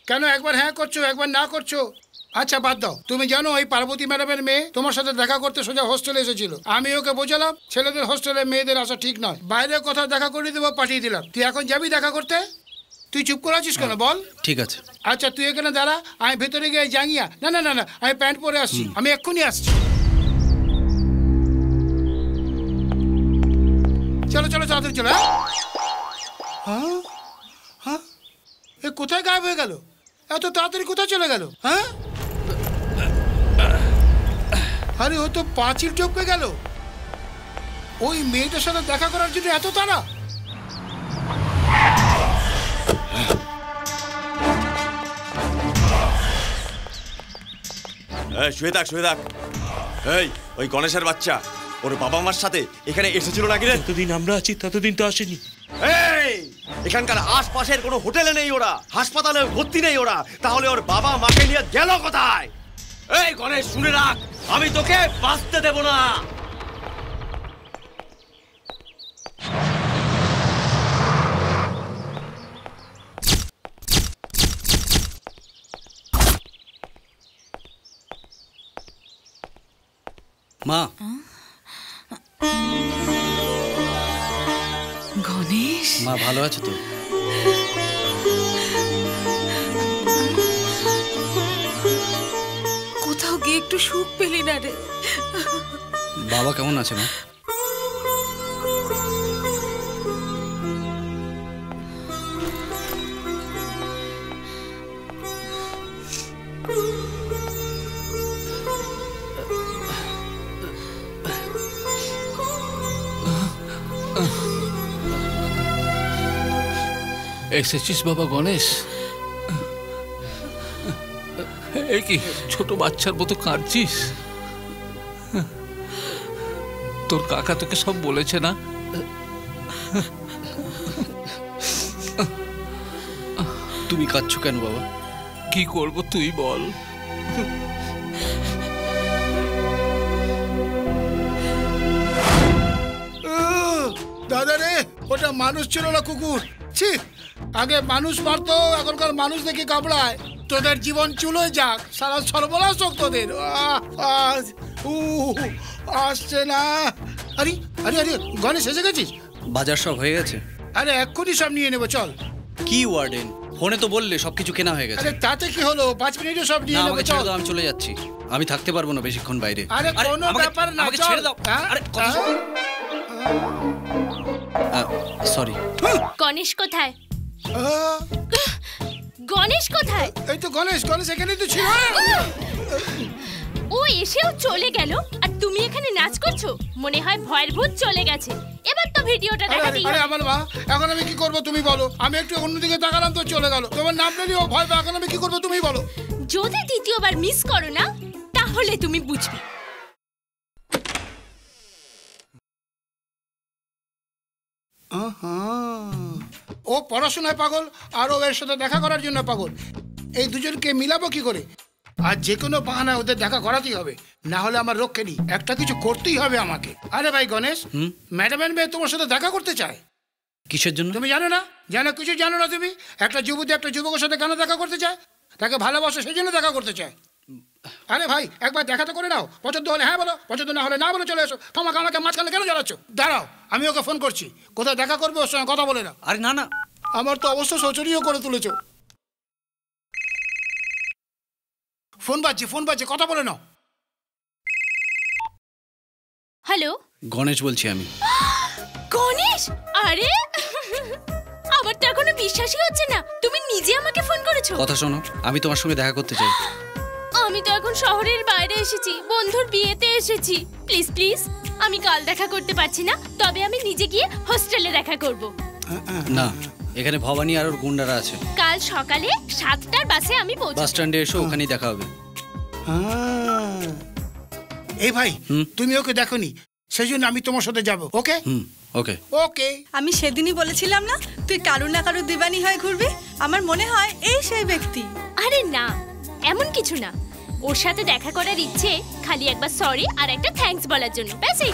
কেন একবার হ্যাঁ করছো একবার না করছো? আচ্ছা বাদ দাও, তুমি জানো ওই পার্বতী ম্যাডামের মেয়ে তোমার সাথে দেখা করতে সোজা হোস্টেলে এসেছিল। আমি ওকে বোঝালাম ছেলেদের হোস্টেলে মেয়েদের আসা ঠিক নয়, বাইরে কোথাও দেখা করে দেবো, পাঠিয়ে দিলাম। তুই এখন যাবি দেখা করতে? তুই চুপ করে আছিস কেন বল? ঠিক আছে। আচ্ছা তুই এখানে দাঁড়া, আমি ভেতরে গিয়ে জাঙ্গিয়া না না না না আমি প্যান্ট পরে আসছি, আমি এক্ষুনি আসছি। চলো চলো তাড়াতাড়ি চলো। হ্যাঁ হ্যাঁ এ কোথায় গায়েব হয়ে গেল? এত তাড়াতাড়ি কোথায় চলে গেল? হ্যাঁ আরে ও তো পাঁচিল টপকে গেল। ওই মেয়েটার সাথে দেখা করার জন্য এত তাড়া? শুয়ে থাক শুয়ে থাক। এই ওই গণেশের বাচ্চা ওর বাবা মার সাথে এখানে এসেছিল নাকি রে? যতদিন আমরা আছি ততদিন তো আসেনি। এই এখানকার আশপাশের কোনো হোটেলে নেই ওরা, হাসপাতালে ভর্তি নেই ওরা, তাহলে ওর বাবা মাকে নিয়ে গেল কোথায়? এই গণেশ শুনে রাখ, আমি তোকে বাঁচতে দেব না। মা গণেশ, মা ভালো আছো তো? কোথাও গিয়ে একটু সুখ পেলি না রে? বাবা কেমন আছে মা? এসেছিস বাবা গণেশ? এই কি ছোট বাচ্চার মতো কাঁদছিস? তোর কাকা তোকে সব বলেছে না? তুমি কাঁদছো কেন বাবা? কি করব তুই বল। দাদা রে, ওটা মানুষ ছিল না কুকুর। ছি, আগে মানুষ মারতো, এখনকার মানুষ দেখি কামড়ায়। তোদের জীবন চুলোয় যাক, সারা সর্বনাশ হোক তোদের। আসছে না। আরে আরে আরে গণেশ এসে গেছিস? বাজার সব হয়ে গেছে? আরে এক্ষুনি সব নিয়ে নেবো, চল। কি ওয়ার্ডেন, ফোনে তো বললে সবকিছু কেনা হয়ে গেছে। আরে তাতে কি হলো, 5 মিনিটে সব নিয়ে নেবো, চল। আমি চলে যাচ্ছি, আমি থাকতে পারবো না বেশিক্ষণ বাইরে। আরে কোনো ব্যাপার না, আমাকে চল। ছেড়ে দাও। আরে সরি। গণেশ কোথায়? গণেশ কোথায়? এই তো গণেশ, গণেশ এখানেই তো ছিল। ও এসেও চলে গেল আর তুমি এখানে নাচ করছো? মনে হয় ভয়ের ভূত চলে গেছে। এবার তো ভিডিওটা দেখাতেই হবে। আরে আমার মা, এখন আমি কি করব তুমি বলো? আমি একটু অন্যদিকে তাকালাম তো চলে গেল। তোমার নাম নিয়ে ও ভয় পায়, এখন আমি কি করব তুমি বলো? যদি দ্বিতীয়বার মিস করো না তাহলে তুমি বুঝবে। ও পড়াশোনায় পাগল আর ও এর সাথে দেখা করার জন্য পাগল। এই দুজনকে মিলাবো কি করে? আর যে কোনো বাহানায় ওদের দেখা করাতেই হবে, না হলে আমার রক্ষে নেই। একটা কিছু করতেই হবে আমাকে। আরে ভাই গণেশ, ম্যাডামের মেয়ে তোমার সাথে দেখা করতে চায়। কিসের জন্য? তুমি জানো না? কিছু জানো না তুমি? একটা যুবতী একটা যুবকের সাথে কেন দেখা করতে চায়? তাকে ভালোবাসে সেই জন্য দেখা করতে চায়। আরে ভাই একবার দেখা তো করে নাও, পছন্দ হলে হ্যাঁ বলো, পছন্দ না হলে না বলে চলে এসো। তোমাকে আমাকে মাঝখানে কেন জ্বালাচ্ছ? দাঁড়াও, আমি ওকে ফোন করছি। কোথায় দেখা করবে ওর সঙ্গে কথা বলে না। আরে না না, আমার তো অবশ্য শোচনীয় করে তুলেছ। ফোন বাজছে, কথা বলে নাও। হ্যালো, গণেশ বলছি আমি। গণেশ? আরে আমার তো এখনো বিশ্বাসই হচ্ছে না তুমি নিজে আমাকে ফোন করেছো। কথা শোনো, আমি তোমার সঙ্গে দেখা করতে চাই। আমি তো এখন শহরের বাইরে এসেছি, বন্ধুর বিয়েতে এসেছি। প্লিজ প্লিজ, আমি কাল দেখা করতে পারছি না, তবে আমি নিজে গিয়ে হোস্টেলে দেখা করব। না, এখানে ভবানী আর ওর গুন্ডারা আছে। কাল সকালে 7টার বাসে আমি পৌঁছাবো। বাস স্ট্যান্ডে এসো, ওখানেই দেখা হবে। এই ভাই, তুমি ওকে দেখোনি, সেই জন্য আমি তোমার সাথে যাব। ওকে ওকে ওকে। আমি সেদিনই বলেছিলাম না তুই কারুর না কারুর দিবানি হয়ে ঘুরবি। আমার মনে হয় এই সেই ব্যক্তি। আরে না, এমন কিছু না। ও ওর সাথে দেখা করার ইচ্ছে খালি একবার সরি আর একটা থ্যাঙ্কস বলার জন্য, ব্যাস এই।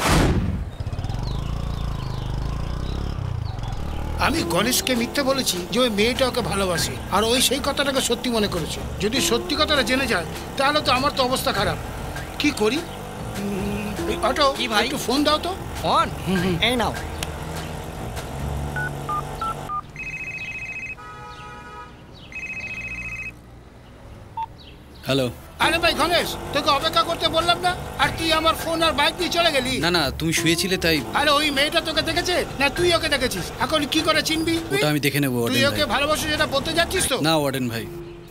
আমি গণেশকে মিথ্যে বলেছি যে ওই মেয়েটা ওকে ভালোবাসে, আর ওই সেই কথাটাকে সত্যি মনে করেছে। যদি সত্যি কথাটা জেনে যায় তাহলে তো আমার তো অবস্থা খারাপ। কি করি? অটো, কি ভাই? একটু ফোন দাও তো। ফোন এই নাও। হ্যালো। আরে ভাই গণেশ, তোকে অপেক্ষা করতে বললাম না, আর তুই আমার ফোন আর বাইক নিয়ে চলে গেলি। না না, তুমি শুয়েছিলে তাই। আরে ওই মেয়েটা তোকে দেখেছে না তুই ওকে দেখেছিস? এখন কি করে চিনবি? ওটা আমি দেখে নেবো তুই ওয়ার্ডেন ওকে ভাই। ভালোবাসিস এটা বলতে যাচ্ছিস তো? না ওয়ার্ডেন ভাই,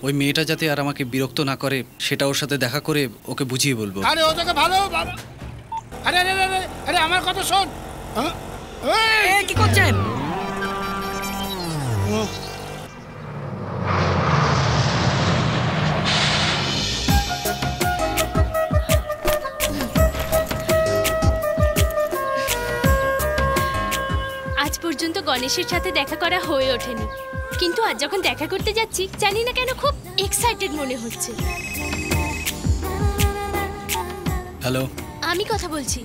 ওই মেয়েটা যাতে আর আমাকে বিরক্ত না করে সেটা ওর সাথে দেখা করে ওকে বুঝিয়ে বলবো। আরে ও তোকে ভালো আরে আরে আরে আরে আমার কথা শোন। এই কি করছেন? আজ পর্যন্ত গণেশের সাথে দেখা করা হয়ে ওঠেনি, কিন্তু আজ যখন দেখা করতে যাচ্ছি জানি না কেন খুব এক্সাইটেড মনে হচ্ছে। হ্যালো। আমি কথা বলছি।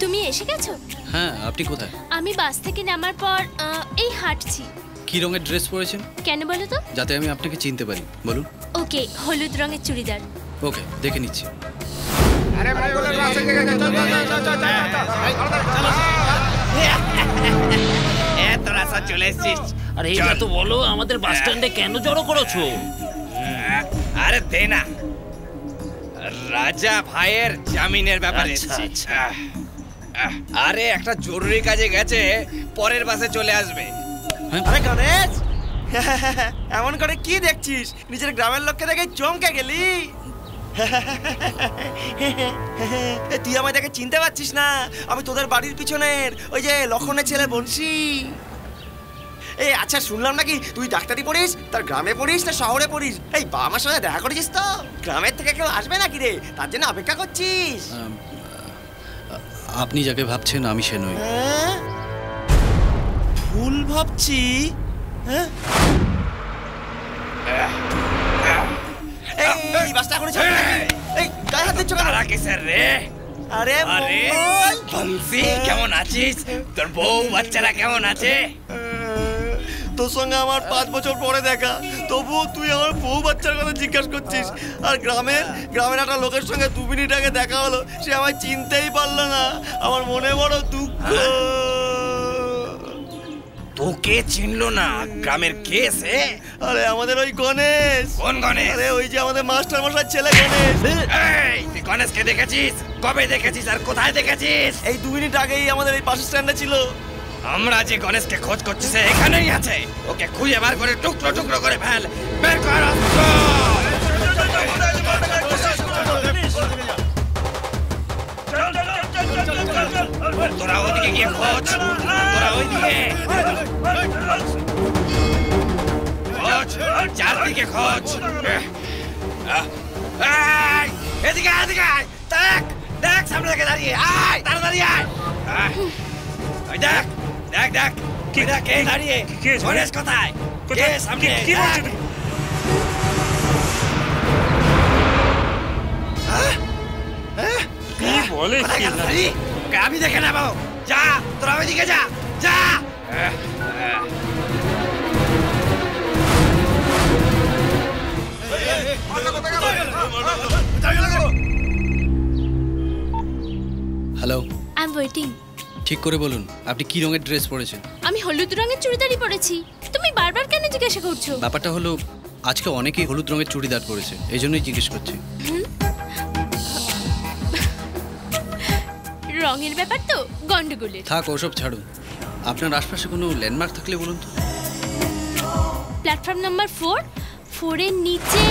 তুমি এসে গেছো? হ্যাঁ, আপনি কোথায়? আমি বাস থেকে নামার পর এই হাঁটছি। কি রঙের ড্রেস পরেছেন? কেন বলো তো? যাতে আমি আপনাকে চিনতে পারি। বলুন। ওকে, হলুদ রঙের চুড়িদার। ওকে, দেখে নিচ্ছি। তোরা সব চলে এসেছিস। আরে এটা তো বলো আমাদের বাস স্ট্যান্ডে কেন জড়ো করেছো? আরে দে না, রাজা ভাইয়ের জামিনের ব্যাপারে এসেছি। আরে একটা জরুরি কাজে গেছে, পরের বাসে চলে আসবে। আরে গণেশ, এমন করে কি দেখছিস? নিজের গ্রামের লোককে দেখে চমকে গেলি? তুই আমায় দেখে চিনতে পারছিস না? আমি তোদের বাড়ির পিছনের ওই যে লক্ষণের ছেলে বংশী। এই আচ্ছা, শুনলাম নাকি তুই ডাক্তারি পড়িস? তার গ্রামে পড়িস না শহরে পড়িস? এই বাবা মার সঙ্গে দেখা করেছিস তো? গ্রামের থেকে কেউ আসবে নাকি রে? তার জন্য অপেক্ষা করছিস? আপনি যাকে ভাবছেন আমি সে নই। ভুল ভাবছি? এই বাসটা করে ছাড়। এই গায়ে হাত দিচ্ছ কেন? কিসের রে? আরে বংশী, কেমন আছিস? তোর বউ বাচ্চারা কেমন আছে? তোর সঙ্গে আমার 5 বছর পরে দেখা, তবুও তুই আমার বউ বাচ্চার কথা জিজ্ঞাসা করছিস। আর গ্রামের একটা লোকের সঙ্গে 2 মিনিট আগে দেখা হলো, সে আমায় চিনতেই পারলো না। আমার মনে বড় দুঃখ। তোকে চিনলো না? গ্রামের কে সে? আরে আমাদের ওই গণেশ। কোন গণেশ? আরে ওই যে আমাদের মাস্টার মশাই ছেলে গণেশ। এই তুই গণেশকে দেখেছিস? কবে দেখেছিস আর কোথায় দেখেছিস? এই 2 মিনিট আগেই আমাদের এই বাস স্ট্যান্ডে ছিল। আমরা যে গণেশকে খোঁজ করছি সে এখানেই আছে। ওকে খুঁজে বার করে টুকরো টুকরো করে ফেল। বের কর। তোরা ওদিকে গিয়ে খোঁজ। তোরা ওইদিকে খোঁজ, চারদিকে খোঁজ। এদিকে এদিকে দেখ, দেখ সামনে থেকে দাঁড়িয়ে আয়, তাড়াতাড়ি আয়। দেখ দেখ দেখ কি দেখ, কে দাঁড়িয়ে? গণেশ কোথায়? কে সামনে? কি বলছিস? কি বলে? আমি দেখে নেবো। যা, তোরা ওইদিকে যা, যা। হ্যালো। I am waiting. ঠিক করে বলুন, আপনি কি রঙের ড্রেস পরেছেন? আমি হলুদ রঙের চুড়িদারই পরেছি। তুমি বারবার কেন জিজ্ঞাসা করছো? ব্যাপারটা হলো আজকে অনেকেই হলুদ রঙের চুড়িদার পরেছে, এই জন্যই জিজ্ঞেস করছি। রঙের ব্যাপার তো গন্ডগোলের। থাক ওসব ছাড়ুন, আপনার আশপাশে কোনো ল্যান্ডমার্ক থাকলে বলুন তো। প্ল্যাটফর্ম নাম্বার 4 এর নিচে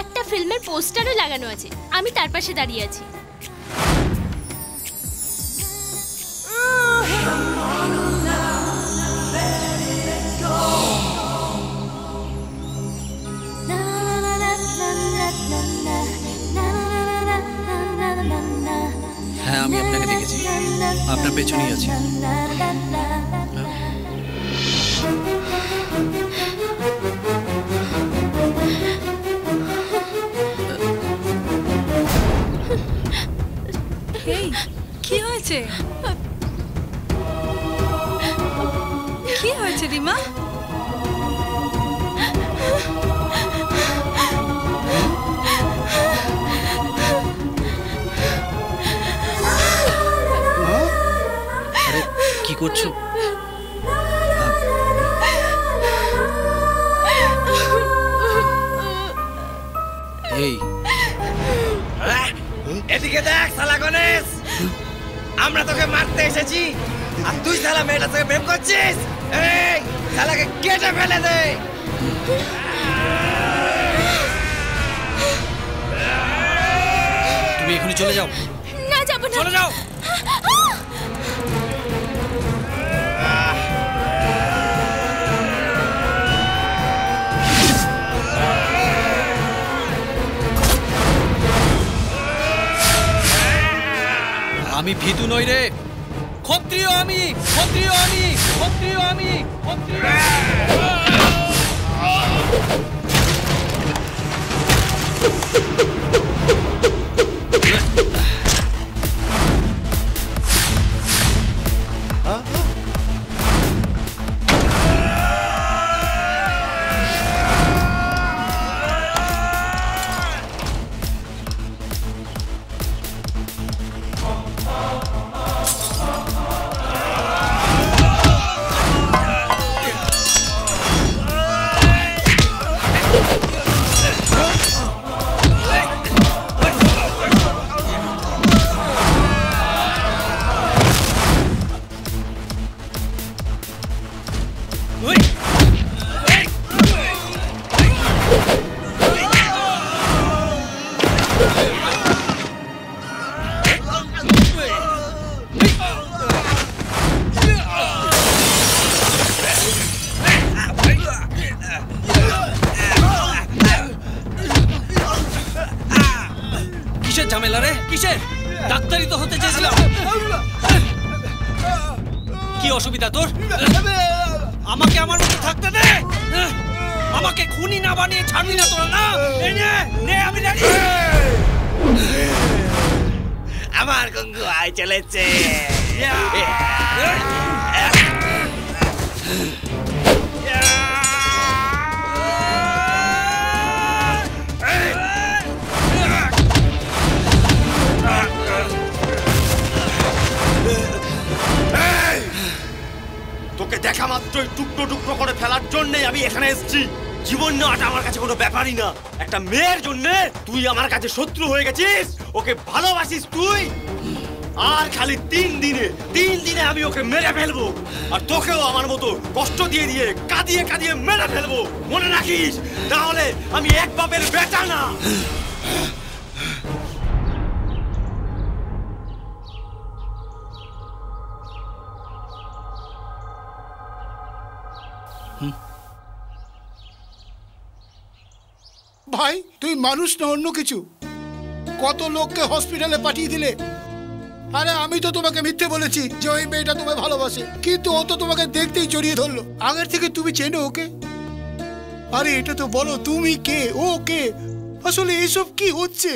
একটা ফিল্মের পোস্টারও লাগানো আছে। আমি তার পাশে দাঁড়িয়ে আছি। হ্যাঁ, আমি আপনাকে দেখেছি, আপনার পেছনেই আছি। এই কি হয়েছে? কি হয়েছে রিমা? আরে কি করছো? এই এদিকে দেখ শালা গণেশ, আমরা তোকে মারতে এসেছি আর তুই শালা মেয়েটা থেকে প্রেম করছিস। এই শালাকে কেটে ফেলে দে। তুমি এখনই চলে যাও। না যাব না। চলে যাও। আমি ভীতু নই রে, ক্ষত্রিয় আমি, ক্ষত্রিয় আমি, ক্ষত্রিয় আমি, ক্ষত্রিয়। ঝামেলা রে? কিসের? ডাক্তারি তো হতে চেয়েছিলাম। কি অসুবিধা তোর? আমাকে আমার মতো থাকতে দে। আমাকে খুনি না বানিয়ে ছাড়বি না তোরা না? নে আমি জানি। আমার গঙ্গু আয় চলেছে। তোকে দেখা মাত্রই টুকরো টুকরো করে ফেলার জন্যই আমি এখানে এসেছি। জীবন নেওয়াটা আমার কাছে কোনো ব্যাপারই না। একটা মেয়ের জন্য তুই আমার কাছে শত্রু হয়ে গেছিস, ওকে ভালোবাসিস তুই। আর খালি 3 দিনে আমি ওকে মেরে ফেলবো, আর তোকেও আমার মতো কষ্ট দিয়ে দিয়ে কাঁদিয়ে কাঁদিয়ে মেরে ফেলবো। মনে রাখিস, তাহলে আমি এক বাপের বেটা না। ভাই তুই মানুষ না অন্য কিছু? কত লোককে হসপিটালে পাঠিয়ে দিলে। আরে আমি তো তোমাকে মিথ্যে বলেছি যে ওই মেয়েটা তোমায় ভালোবাসে, কিন্তু ও তো তোমাকে দেখতেই জড়িয়ে ধরলো। আগের থেকে তুমি চেনো ওকে? আরে এটা তো বলো, তুমি কে, ও কে? আসলে এইসব কি হচ্ছে?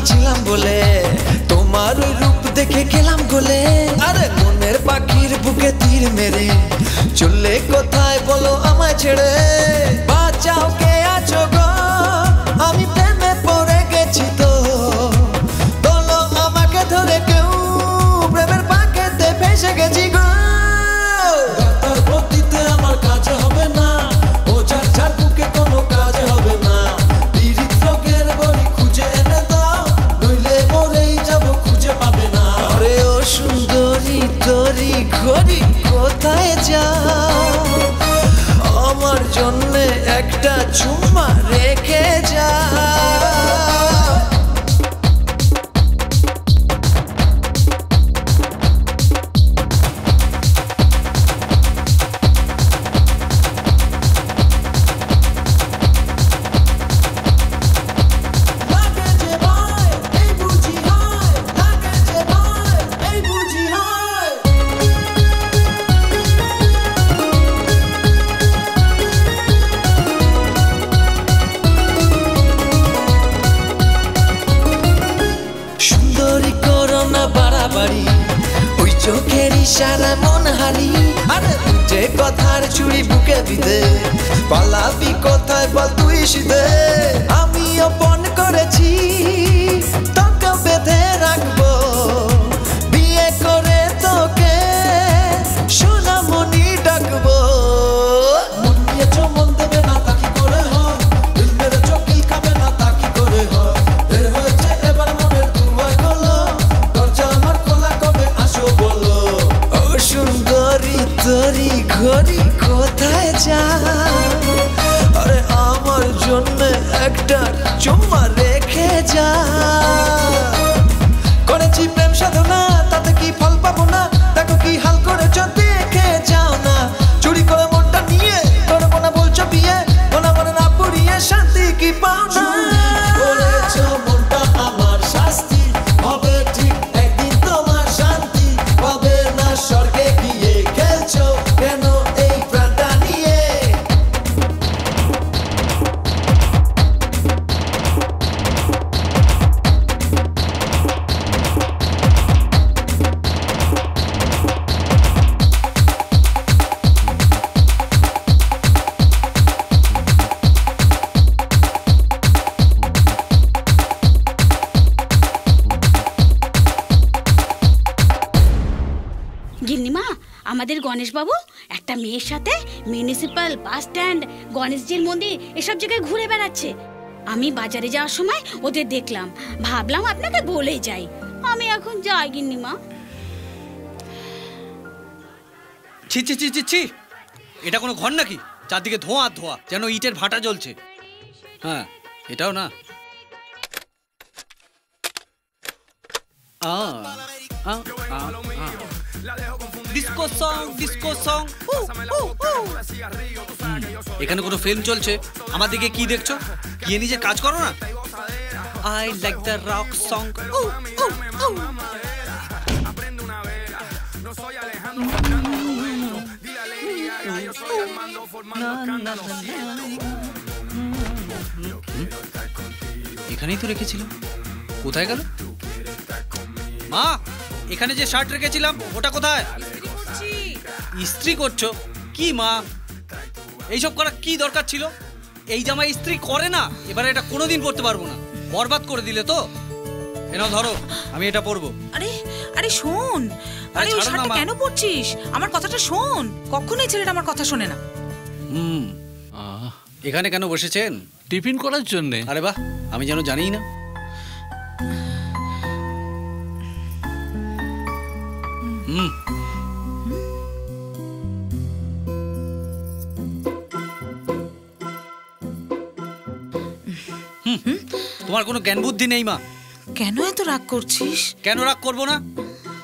ছিলাম বলে তোমার ওই রূপ দেখে গেলাম গলে আরে মনের পাখির বুকে তীর মেরে চললে কোথায় বলো আমায় ছেড়ে বাঁচাও কে আছো গো আমি প্রেমে পড়ে গেছি তো বলো আমাকে ধরে কেউ প্রেমের পাকেতে ফেসে গেছি গো ডাক্তার পদ্ধতিতে আমার কাজ হবে না ও যার যার বুকে কোনো কাজ হবে না পীড়িত রোগের বড়ি খুঁজে এনে দাও নইলে মরেই যাব খুঁজে পাবে না আরে ও সুন্দরী তোরি ঘড়ি কোথায় যাও আমার জন্য একটা চুম্মা রেখে যাও চোখের ইশারা মন হারি আরে যে কথার চুড়ি বুকে বিদে পালাবি কোথায় বল তুই শীতে আমি অপন করেছি তোকে বেঁধে রাখবো বিয়ে করে তোকে সোনামণি ডাকবো মন দিয়েছ মন দেবে না তা কি করে হয় দিল মেরেছ কি খাবে না তা কি করে হয় বের হয়েছে এবার মনের দুয়ার খোলো দরজা আমার খোলা কবে আসো বলো ও সুন্দরী তোরি ঘড়ি কোথায় যাও আরে আমার জন্য একটা চুম্মা রেখে যাও করেছি প্রেম সাধনা তাতে কি ফল পাবো না দেখো কি হাল করেছ দেখে যাও না চুরি করে মনটা নিয়ে করবো না বলছো বিয়ে মনে মনে না পুড়িয়ে শান্তি কি পাও না করেছ মনটা আমার শাস্তি হবে ঠিক একদিন তোমার শান্তি পাবে না স্বর্গে গিয়ে খেলছো কেন এই প্রাণটা নিয়ে গিন্নিমা আমাদের গণেশবাবু একটা মেয়ের সাথে মিউনিসিপ্যাল বাস স্ট্যান্ড গণেশজির মন্দির এসব জায়গায় ঘুরে বেড়াচ্ছে আমি বাজারে যাওয়ার সময় ওদের দেখলাম ভাবলাম আপনাকে বলে যাই আমি এখন যাই গিন্নিমা ছি ছি ছি ছি ছি এটা কোনো ঘর নাকি চারদিকে ধোঁয়া আর ধোঁয়া যেন ইটের ভাটা জ্বলছে হ্যাঁ এটাও না ডিস্কো সং এখানে কোনো ফিল্ম চলছে আমার দিকে কি দেখছো গিয়ে নিজে কাজ করো না I like the rock song এখানেই তো রেখেছিলাম কোথায় গেল মা এখানে যে শার্ট রেখেছিলাম ওটা কোথায় ইস্ত্রি করছো কি মা এইসব করা কি দরকার ছিল এই জামা ইস্ত্রি করে না এবারে এটা কোনোদিন পরতে পারবো না বরবাদ করে দিলে তো এনাও ধরো আমি এটা পরবো আরে আরে শোন আরে ওই শার্টটা কেন পরছিস আমার কথাটা শোন কখনোই ছেলেটা আমার কথা শোনে না এখানে কেন বসেছেন টিফিন করার জন্য আরে বাহ আমি যেন জানিই না তোমার কোনো জ্ঞান বুদ্ধি নেই মা কেন এত রাগ করছিস কেন রাগ করবো না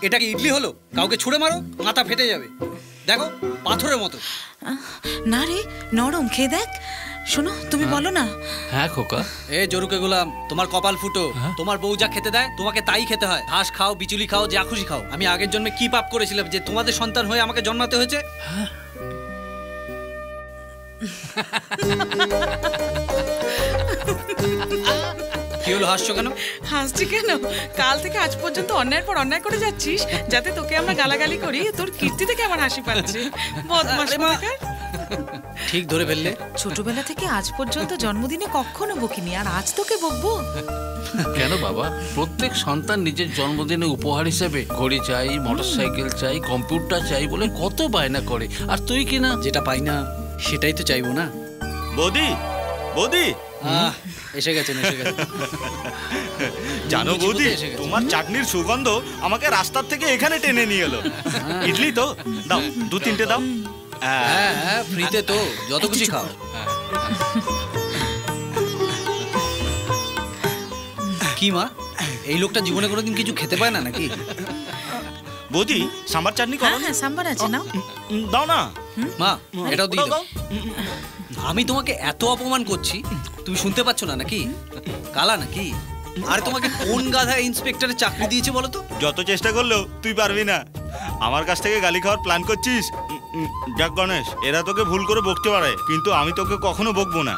এটা কি ইডলি হলো কাউকে ছুঁড়ে মারো মাথা ফেটে যাবে দেখো পাথরের মতো না রে নরম খেয়ে দেখ শোনো তুমি বলো না হ্যাঁ খোকা এ জরুকে গোলাম তোমার কপাল ফুটো তোমার বউ যা খেতে দেয় তোমাকে তাই খেতে হয় ঘাস খাও বিচুলি খাও যা খুশি খাও আমি আগের জন্মে কি পাপ করেছিলাম যে তোমাদের সন্তান হয়ে আমাকে জন্মাতে হয়েছে কি হলো, হাসছো কেন? হাসছি কেন? কাল থেকে আজ পর্যন্ত অন্যায়ের পর অন্যায় করে যাচ্ছিস, যাতে তোকে আমরা গালাগালি করি। তোর কীর্তি থেকে আমার হাসি পাচ্ছে। বদমাশ কোথাকার। ঠিক ধরে ফেললে। ছোটবেলা থেকে আজ পর্যন্ত জন্মদিনে কখনো বকিনি, আর আজ তোকে বকবো? কেন বাবা, প্রত্যেক সন্তান নিজের জন্মদিনে উপহার হিসেবে ঘড়ি চাই, মোটরসাইকেল চাই, কম্পিউটার চাই বলে কত বায়না করে, আর তুই কি না? যেটা পাই না সেটাই তো চাইবো না। বৌদি, বৌদি এসে গেছেন, এসে গেছেন। জানো বৌদি, তোমার চাটনির সুগন্ধ আমাকে রাস্তার থেকে এখানে টেনে নিয়ে এলো। ইডলি তো দাও, 2-3টে দাও। হ্যাঁ হ্যাঁ, ফ্রিতে তো, যত খুশি খাও। কি মা, এই লোকটা জীবনে কোনোদিন কিছু খেতে পায় না নাকি? বৌদি, সাম্বার চাটনি করো। হ্যাঁ, সাম্বার আছে না? দাও না মা, এটাও দিয়ে দাও। আমি তোমাকে এত অপমান করছি, তুমি শুনতে পাচ্ছ না নাকি? কালা নাকি? আর তোমাকে কোন গাধা ইন্সপেক্টরের চাকরি দিয়েছে বলো তো? যত চেষ্টা করলেও তুই পারবি না। আমার কাছ থেকে গালি খাওয়ার প্ল্যান করছিস? দেখ গণেশ, এরা তোকে ভুল করে বকতে পারে, কিন্তু আমি তোকে কখনো বকবো না।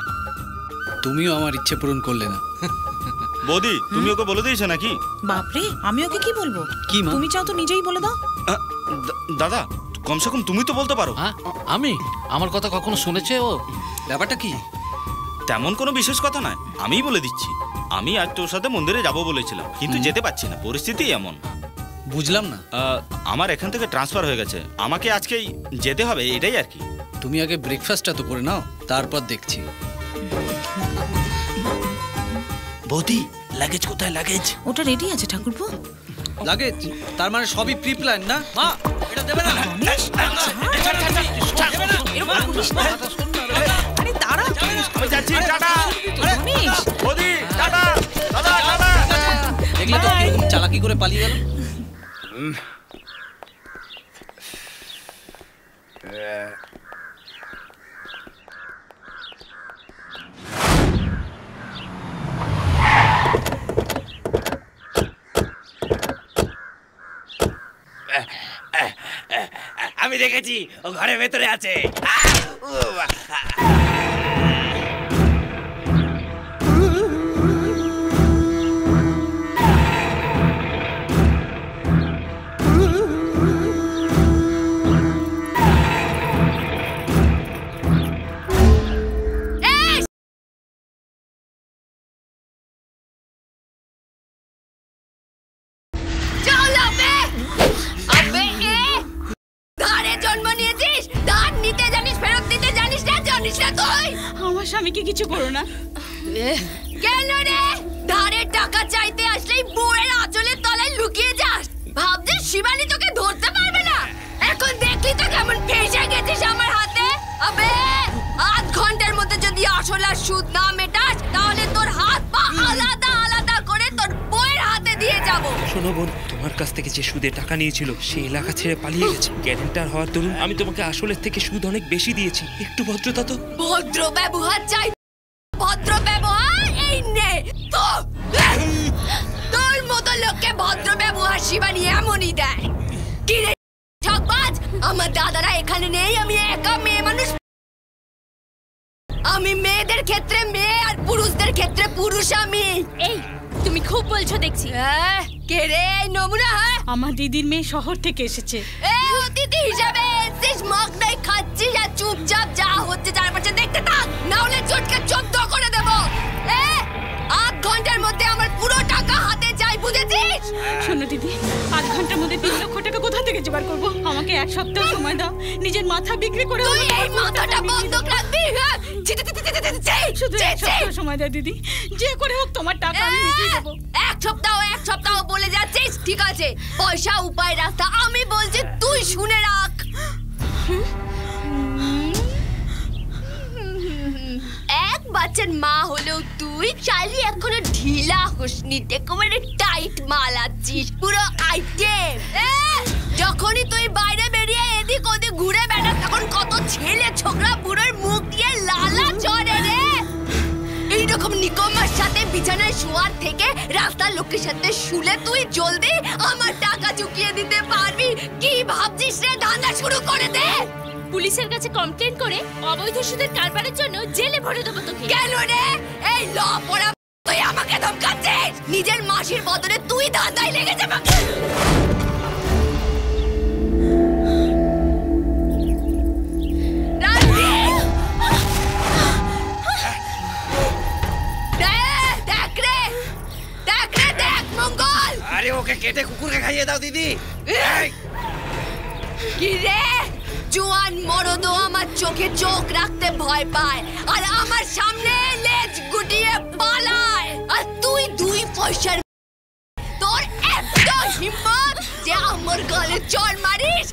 তুমিও আমার ইচ্ছে পূরণ করলে না। বৌদি, তুমি ওকে বলে দিয়েছো নাকি? বাপরে, আমি ওকে কি বলবো? কি মা? তুমি চাও তো নিজেই বলে দাও। দাদা, কমসে কম তুমি তো বলতে পারো। আমি? আমার কথা কখনো শুনেছে ও? ব্যাপারটা কি? তেমন কোনো বিশেষ কথা নয়, আমিই বলে দিচ্ছি। আমি আজ তোর সাথে মন্দিরে যাব বলেছিলাম, কিন্তু যেতে পারছি না, পরিস্থিতি এমন। বুঝলাম না। আমার এখান থেকে ট্রান্সফার হয়ে গেছে, আমাকে আজকেই যেতে হবে, এটাই আর কি। তুমি আগে ব্রেকফাস্টটা তো করে নাও, তারপর দেখছি। বৌদি, লাগেজ কোথায়? লাগেজ ওটা রেডি আছে ঠাকুরপো। লাগেজ? তার মানে সবই প্রি প্ল্যান না? মা, এটা দেবে না? আরে দাঁড়া, আমি যাচ্ছি, টাটা। বৌদি, টাটা। দাদা, টাটা। দেখলে তো কিরকম চালাকি করে পালিয়ে গেল। আমি দেখেছি, ও ঘরের ভেতরে আছে। আমার স্বামীকে কিছু করো না। কেন রে? ধারের টাকা চাইতে আসলেই বউয়ের আঁচলের তলায় লুকিয়ে যাস, ভাবছিস শিবানী তোকে ধরতে পারবে না? এখন দেখলি তো কেমন ফেঁসে গেছিস আমার হাতে। আবে, আধ ঘন্টার মধ্যে যদি আসল আর সুদ না মেটাস, তাহলে তোর হাত পা আলাদা আলাদা করে তোর বউয়ের হাতে দিয়ে যাব। শোনো বোন, তোমার কাছ থেকে যে সুদে টাকা নিয়েছিল সে এলাকা ছেড়ে পালিয়ে গেছে। গ্যারেন্টার হওয়ার দরুন আমি তোমাকে আসলের থেকে সুদ অনেক বেশি দিয়েছি। একটু ভদ্রতা তো। ভদ্র ব্যবহার চাই, ভদ্র ব্যবহার এই নে। তো তোর মতো লোককে ভদ্র ব্যবহার শিবানী এমনই দেয়। কি রে ঠকবাজ, আমার দাদারা এখানে নেই, আমি একা মেয়ে মানুষ। আমি মেয়েদের ক্ষেত্রে মেয়ে আর পুরুষদের ক্ষেত্রে পুরুষ। আমি এই তুমি খুব বলছো দেখছি। কে রে এই নমুনা? আমার দিদির মেয়ে শহর থেকে এসেছে। অতিথি হিসাবে এসেছিস, মগনাই খাচ্ছিস আর চুপচাপ যা হচ্ছে চারপাশে দেখতে থাক, না হলে চটকে 14 করে দেব। আধ ঘন্টার মধ্যে আমার পুরো টাকা হাতে চাই, বুঝেছিস? শোনো দিদি, আধ ঘন্টার মধ্যে 3 লক্ষ টাকা কোথা থেকে জোগাড় করবো? আমাকে 1 সপ্তাহ সময় দাও, নিজের মাথা বিক্রি করে। তুই এই মাথাটা বন্ধক রাখবি? শুধু 1 সপ্তাহ সময় দাও দিদি, যে করে হোক তোমার টাকা আমি মিটিয়ে দেবো। 1 সপ্তাহ বলে যাচ্ছিস? ঠিক আছে, পয়সা উপায় রাস্তা আমি বলছি, তুই শুনে রাখ। এক বাচ্চার মা হলেও তুই চাইলি এখনো ঢিলা হোসনি, একেবারে টাইট মাল আছিস, পুরো আইটেম। যখনই তুই বাইরে বেরিয়ে এদিক ওদিক ঘুরে বেড়াস, তখন কত ছেলে ছোকরা বুড়োর মুখ দিয়ে লালা চড়ে রে। এইরকম নিকম্মার সাথে বিছানায় শোয়ার থেকে রাস্তার লোকের সাথে শুলে তুই জলদি আমার টাকা চুকিয়ে দিতে পারবি। কি ভাবছিস রে? ধান্দা শুরু করে দে। পুলিশের কাছে কমপ্লেন করে অবৈধ সুদের কারবারের জন্য জেলে ভরে দেবো তোকে। কেন রে? এই ল পড়া তুই আমাকে ধমকাচ্ছিস? নিজের মাসির বদলে তুই ধাঁধায় লেগে যাবে। আরে ওকে কেটে কুকুরকে খাইয়ে দাও দিদি। কি রে, জোয়ান মরদও আমার চোখে চোখ রাখতে ভয় পায় আর আমার সামনে লেজ গুটিয়ে পালায়, আর তুই 2 পয়সার তোর এত হিম্মত যে আমার গালে চড় মারিস।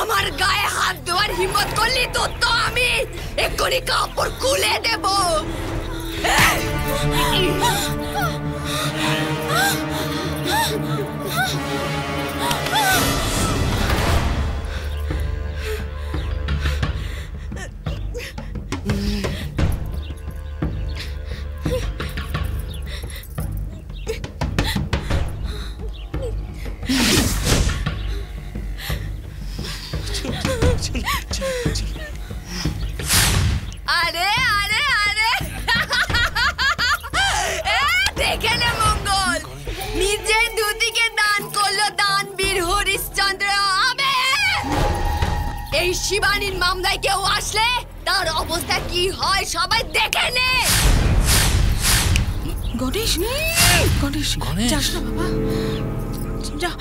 আমার গায়ে হাত দেওয়ার হিম্মত করলি তো আমি এক্ষুনি কাপড় খুলে দেব। আরে আরে আরে দেখে নে মঙ্গল, নিজের দুদিকে দান করলো দানবীর হরিশ্চন্দ্র। আবে এই শিবানীর মামলায় কেউ আসলে তার অবস্থা কি হয় সবাই দেখে নে। গণেশ, গণেশ, যাস না বাবা, যা।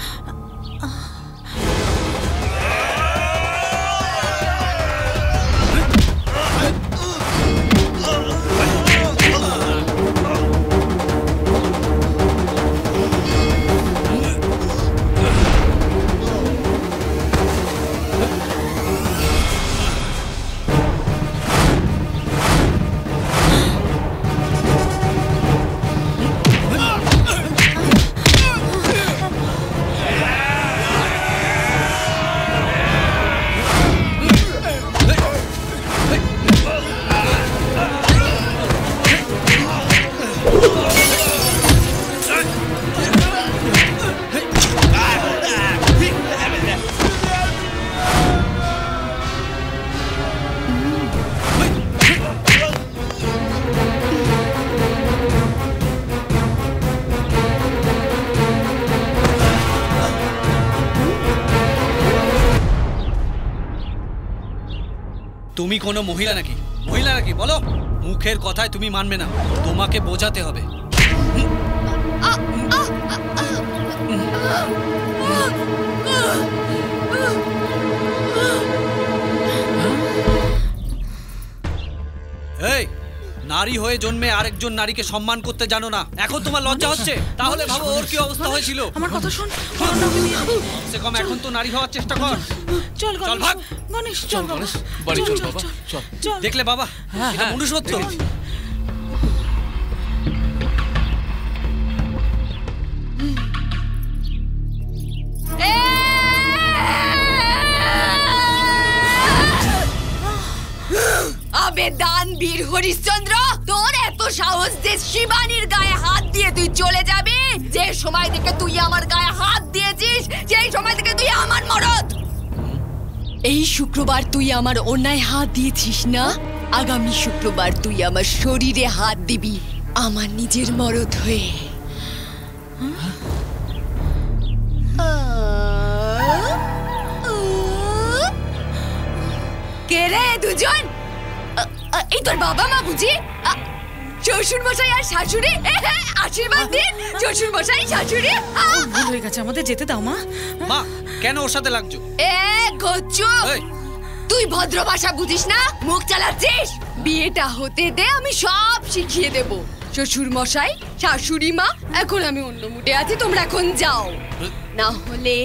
তুমি কোনো মহিলা নাকি? মহিলা নাকি বলো? মুখের কথায় তুমি মানবে না, তোমাকে বোঝাতে হবে। এই নারী হয়ে জন্মে আরেকজন নারীকে সম্মান করতে জানো না, এখন তোমার লজ্জা হচ্ছে? তাহলে ভাবো ওর কি অবস্থা হয়েছিল। আমার কথা শোন, সে কম এখন তো নারী হওয়ার চেষ্টা কর। চল চল ভাগ। গণেশ, চল বাবা, বাড়ি চল বাবা, চল। দেখলে বাবা, এটা মনুষ্যত্ব। আবে দানবীর হরিশ্চন্দ্র, তোর এত সাহস যে শিবানীর গায়ে হাত দিয়ে তুই চলে যাবি? যে সময় থেকে তুই আমার গায়ে হাত দিয়েছিস সেই সময় থেকে তুই আমার মরদ। এই শুক্রবার তুই আমার অন্যায় হাত দিয়েছিস না, আগামী শুক্রবার তুই আমার শরীরে হাত দিবি আমার নিজের মরদ হয়ে। কে রে দুজন? এই তোর বাবা মা বুঝি? শ্বশুর মশাই আর শাশুড়ি? আশীর্বাদ দিন শ্বশুর মশাই শাশুড়ি। ভুল হয়ে গেছে, আমাদের যেতে দাও মা। মা কেন ওর সাথে লাগছো? গচ্চু, তুই ভদ্র ভাষা বুঝিস না, মুখ চালাচ্ছিস? বিয়েটা হতে দে, আমি সব শিখিয়ে দেব। শ্বশুর মশাই শাশুড়ি মা, এখন আমি অন্য মুডে আছি, তোমরা এখন যাও। না হলে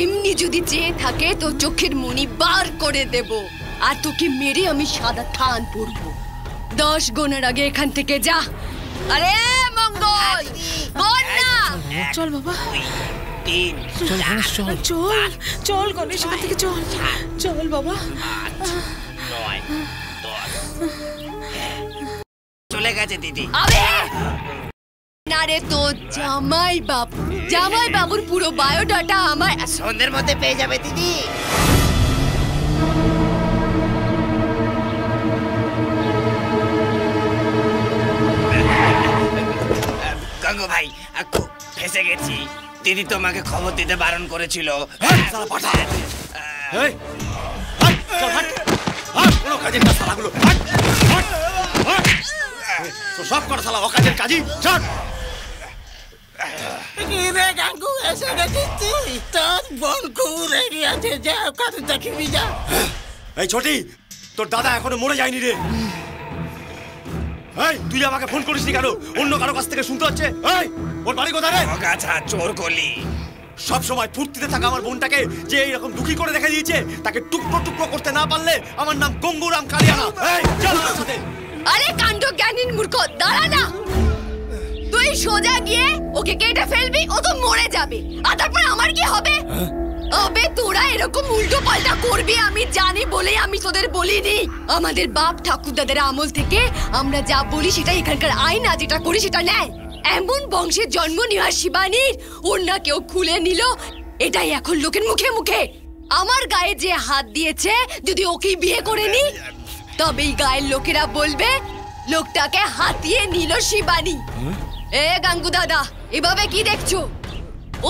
এমনি যদি চেয়ে থাকে তো চোখের মনি বার করে দেব, আর তোকে মেরে আমি সাদা থান পরবো। 10 গোনার আগে এখান থেকে যা। আরে মঙ্গল, বল না। চল বাবা, 3 চল গণেশ, চল চল চল গণেশ, এখান থেকে চল চল বাবা। 9 10 চলে গেছে দিদি। আবে না রে, তো জামাই বাবুর পুরো বায়োডাটা আমার সন্ধ্যের মধ্যে পেয়ে যাবে দিদি। দিদি তোমাকে খবর দিতে বারণ করেছিল। কোনো কাজের না শালাগুলো, সব করা শালা অকাজের কাজই। রে গাঙ্গু এসে গেছিস, তোর বোন খুব রেডি আছে, যা ওখানে দেখিবি যা। এই ছোটি, তোর দাদা এখনো মরে যায়নি রে। এই তুই আমাকে ফোন করিসনি কেন? অন্য কারো কাছ থেকে শুনতে হচ্ছে। এই ওর বাড়ি কোথায় রে? আচ্ছা চোর গলি। সব সময় ফুর্তিতে থাকা আমার বোনটাকে যে এইরকম দুঃখী করে রেখে দিয়েছে, তাকে টুকরো টুকরো করতে না পারলে আমার নাম গঙ্গুরাম কালিয়ানা। এই চল আমার সাথে। আরে কাণ্ড জ্ঞানীর মূর্খ, দাঁড়া না। তুই সোজা গিয়ে ওকে কেটে ফেলবি, ও তো মরে যাবে। আর তারপর আমার কি হবে? আবে তোরা এরকম উল্টো পাল্টা করবি আমি জানি বলেই আমি তোদের বলিনি। আমাদের বাপ ঠাকুরদাদের আমল থেকে আমরা যা বলি সেটা এখানকার আইন, আর যেটা করি সেটা নেয়। এমন বংশের জন্ম নেওয়া শিবানীর ওড়না কেউ খুলে নিল, এটাই এখন লোকের মুখে মুখে। আমার গায়ে যে হাত দিয়েছে, যদি ওকে বিয়ে করে নি, তবেই গায়ের লোকেরা বলবে লোকটাকে হাতিয়ে নিল শিবানী। এ গাঙ্গু দাদা, এভাবে কি দেখছো?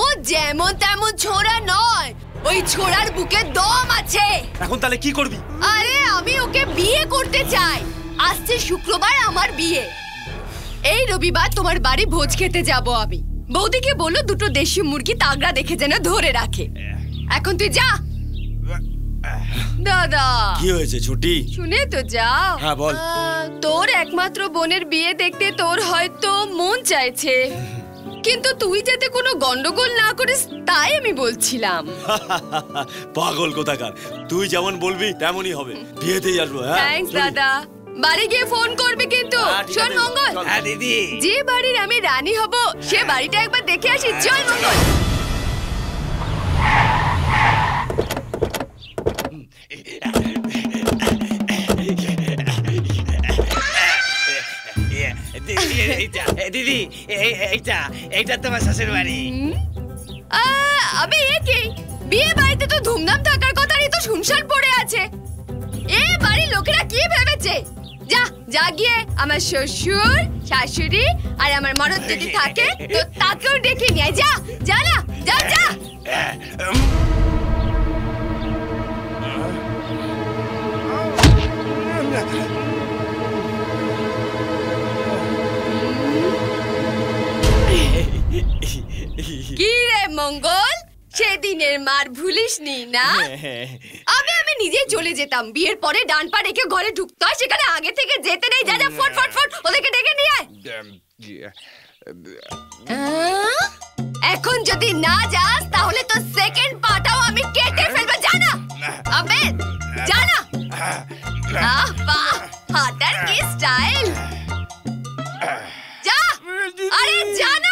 ও যেমন তেমন ছোড়া নয়, ওই ছোড়ার বুকে দম আছে। এখন তাহলে কি করবি? আরে আমি ওকে বিয়ে করতে চাই। আসছে শুক্রবার আমার বিয়ে। এই রবিবার তোমার বাড়ি ভোজ খেতে যাব আমি। বৌদিকে বললো দুটো দেশি মুরগি তাগড়া দেখে যেন ধরে রাখে। এখন তুই যা। দাদা কি হয়েছে ছুটি? শুনে তো যাও। হ্যাঁ বল। তোর একমাত্র বোনের বিয়ে দেখতে তোর হয়তো মন চাইছে, কিন্তু তুই যাতে কোনো গন্ডগোল না করিস তাই আমি বলছিলাম। পাগল কোথাকার, তুই যেমন বলবি তেমনই হবে। বিয়েতেই আসবো। থ্যাঙ্কস দাদা। বাড়ি গিয়ে ফোন করবি কিন্তু। শোন মঙ্গল, হ্যাঁ দিদি। যে বাড়ির আমি রানী হব সে বাড়িটা একবার দেখে আসি। চল মঙ্গল। দিদি এইটা তোমার শ্বশুর বাড়ি। আবে এ কি? বিয়ে বাড়িতে তো ধুমধাম থাকার কথা, তো শুনশান পড়ে আছে। এ বাড়ির লোকেরা কি ভেবেছে? যা যা গিয়ে আমার শ্বশুর শাশুড়ি আর আমার মরদ যদি থাকে তো তাকেও ডেকে নিয়ে যা। যা না, যা যা। কি রে মঙ্গল, সেদিনের মার ভুলিসনি না? আমি নিজেই চলে যেতাম। বিয়ের পরে ডান পা রেখে ঘরে ঢুকতে হয়, সেখানে আগে থেকে যেতে নেই। যা যা, ফট ফট ফট ওদেরকে ডেকে নিয়ে আয়। এখন যদি না যাস তাহলে তো সেকেন্ড পাটাও আমি কেটে ফেলবো। জানা আবে, জানা। বাহ, হাতার কি স্টাইল! যা, আরে জানা।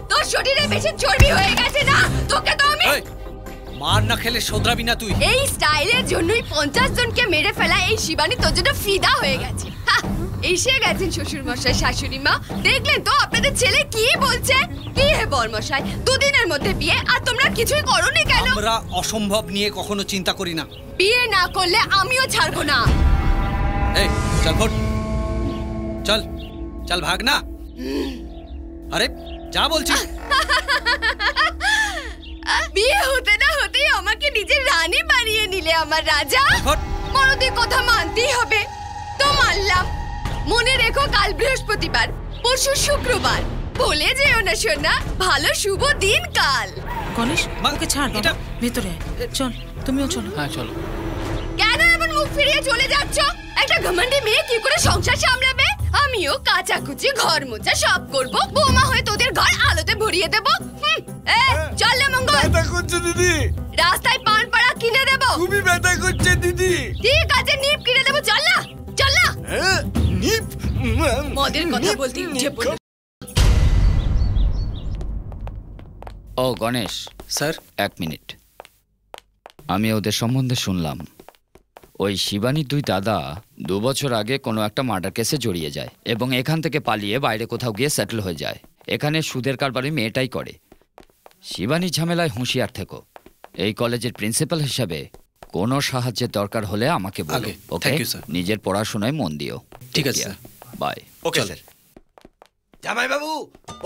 তোর শরীরে বেশি চর্বি হয়ে গেছে না? তোকে তো আমি মার না খেলে শোধরাবি না তুই। এই স্টাইলের জন্যই 50 জনকে মেরে ফেলা এই শিবানী তোর জন্য ফিদা হয়ে গেছে। এসে গেছেন শ্বশুর মশাই শাশুড়ি মা। দেখলেন তো আপনাদের ছেলে কি বলছে? কি হে বর মশাই, দুদিনের মধ্যে বিয়ে আর তোমরা কিছুই করোনি কেন? আমরা অসম্ভব নিয়ে কখনো চিন্তা করি না। বিয়ে না করলে আমিও ছাড়বো না। এই চল ফট, চল চল ভাগ না। আরে যা বলছি। বিয়ে হতে না হতেই আমাকে নিজের রানী বানিয়ে নিলে আমার রাজা। মরদের কথা মানতেই হবে তো মানলাম। মনে রেখো কাল বৃহস্পতিবার, পরশু শুক্রবার। বলে যেও না সোনা, ভালো শুভ দিন কাল। গণেশ মাকে ছাড়, এটা ভেতরে চল। তুমিও চলো। হ্যাঁ চলো। কেন এমন মুখ ফিরিয়ে চলে যাচ্ছ? একটা ঘমন্ডি মেয়ে কি করে সংসার সামলাবে? আমিও কাচাকুচি ঘর মোছা সব করব, বৌমা হয়ে তোদের ঘর আলোতে ভরিয়ে দেব। চল না মঙ্গল। ব্যথা করছে দিদি। রাস্তায় পান পাড়া কিনে দেব। খুবই ব্যথা করছে দিদি। ঠিক আছে, নিপ কিনে দেব। চল না, চল না। নিপ মদের কথা বলতে ইচ্ছে পড়ল। ও গণেশ স্যার, 1 মিনিট। আমি ওদের সম্বন্ধে শুনলাম। ওই শিবানীর দুই দাদা 2 বছর আগে কোনো একটা মার্ডার কেসে জড়িয়ে যায় এবং এখান থেকে পালিয়ে বাইরে কোথাও গিয়ে সেটেল হয়ে যায়। এখানে সুদের কারবারি মেয়েটাই করে। শিবানীর ঝামেলায় হুঁশিয়ার থেকো। এই কলেজের প্রিন্সিপাল হিসাবে কোনো সাহায্যের দরকার হলে আমাকে বলো। ওকে, নিজের পড়াশোনায় মন দিও। ঠিক আছে, বাই। Okay sir. জামাই বাবু,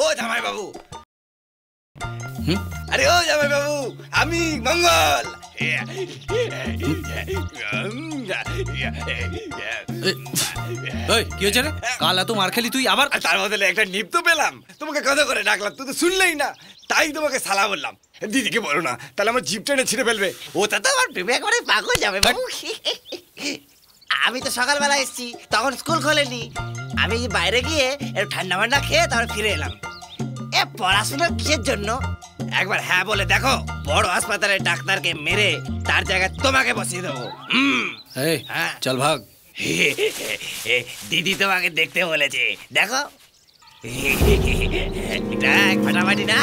ও জামাই বাবু, আরে ও জামাই বাবু, আমি মঙ্গল। কি হয়েছে রে? কাল এত মার খেলি তুই, আবার তার বদলে একটা নিপ তো পেলাম। তোমাকে কথা করে ডাকলাম, তুই তো শুনলেই না, তাই তোমাকে সালা বললাম। দিদিকে বলো না, তাহলে আমার জিপ টেনে ছিঁড়ে ফেলবে। ওটা তো আমার প্রেমে একবারে পাগল যাবে বাবু। আমি তো সকালবেলা এসেছি, তখন স্কুল খোলেনি। আমি বাইরে গিয়ে একটু ঠান্ডা ঠান্ডা খেয়ে তারপর ফিরে এলাম। এ পড়াশোনা কিসের জন্য? একবার হ্যাঁ বলে দেখো, বড় হাসপাতালে ডাক্তারকে মেরে তার জায়গায় তোমাকে বসিয়ে দেবো। চল ভাগ। দিদি তোমাকে দেখতে বলেছে, দেখো। ফাটাফাটি না?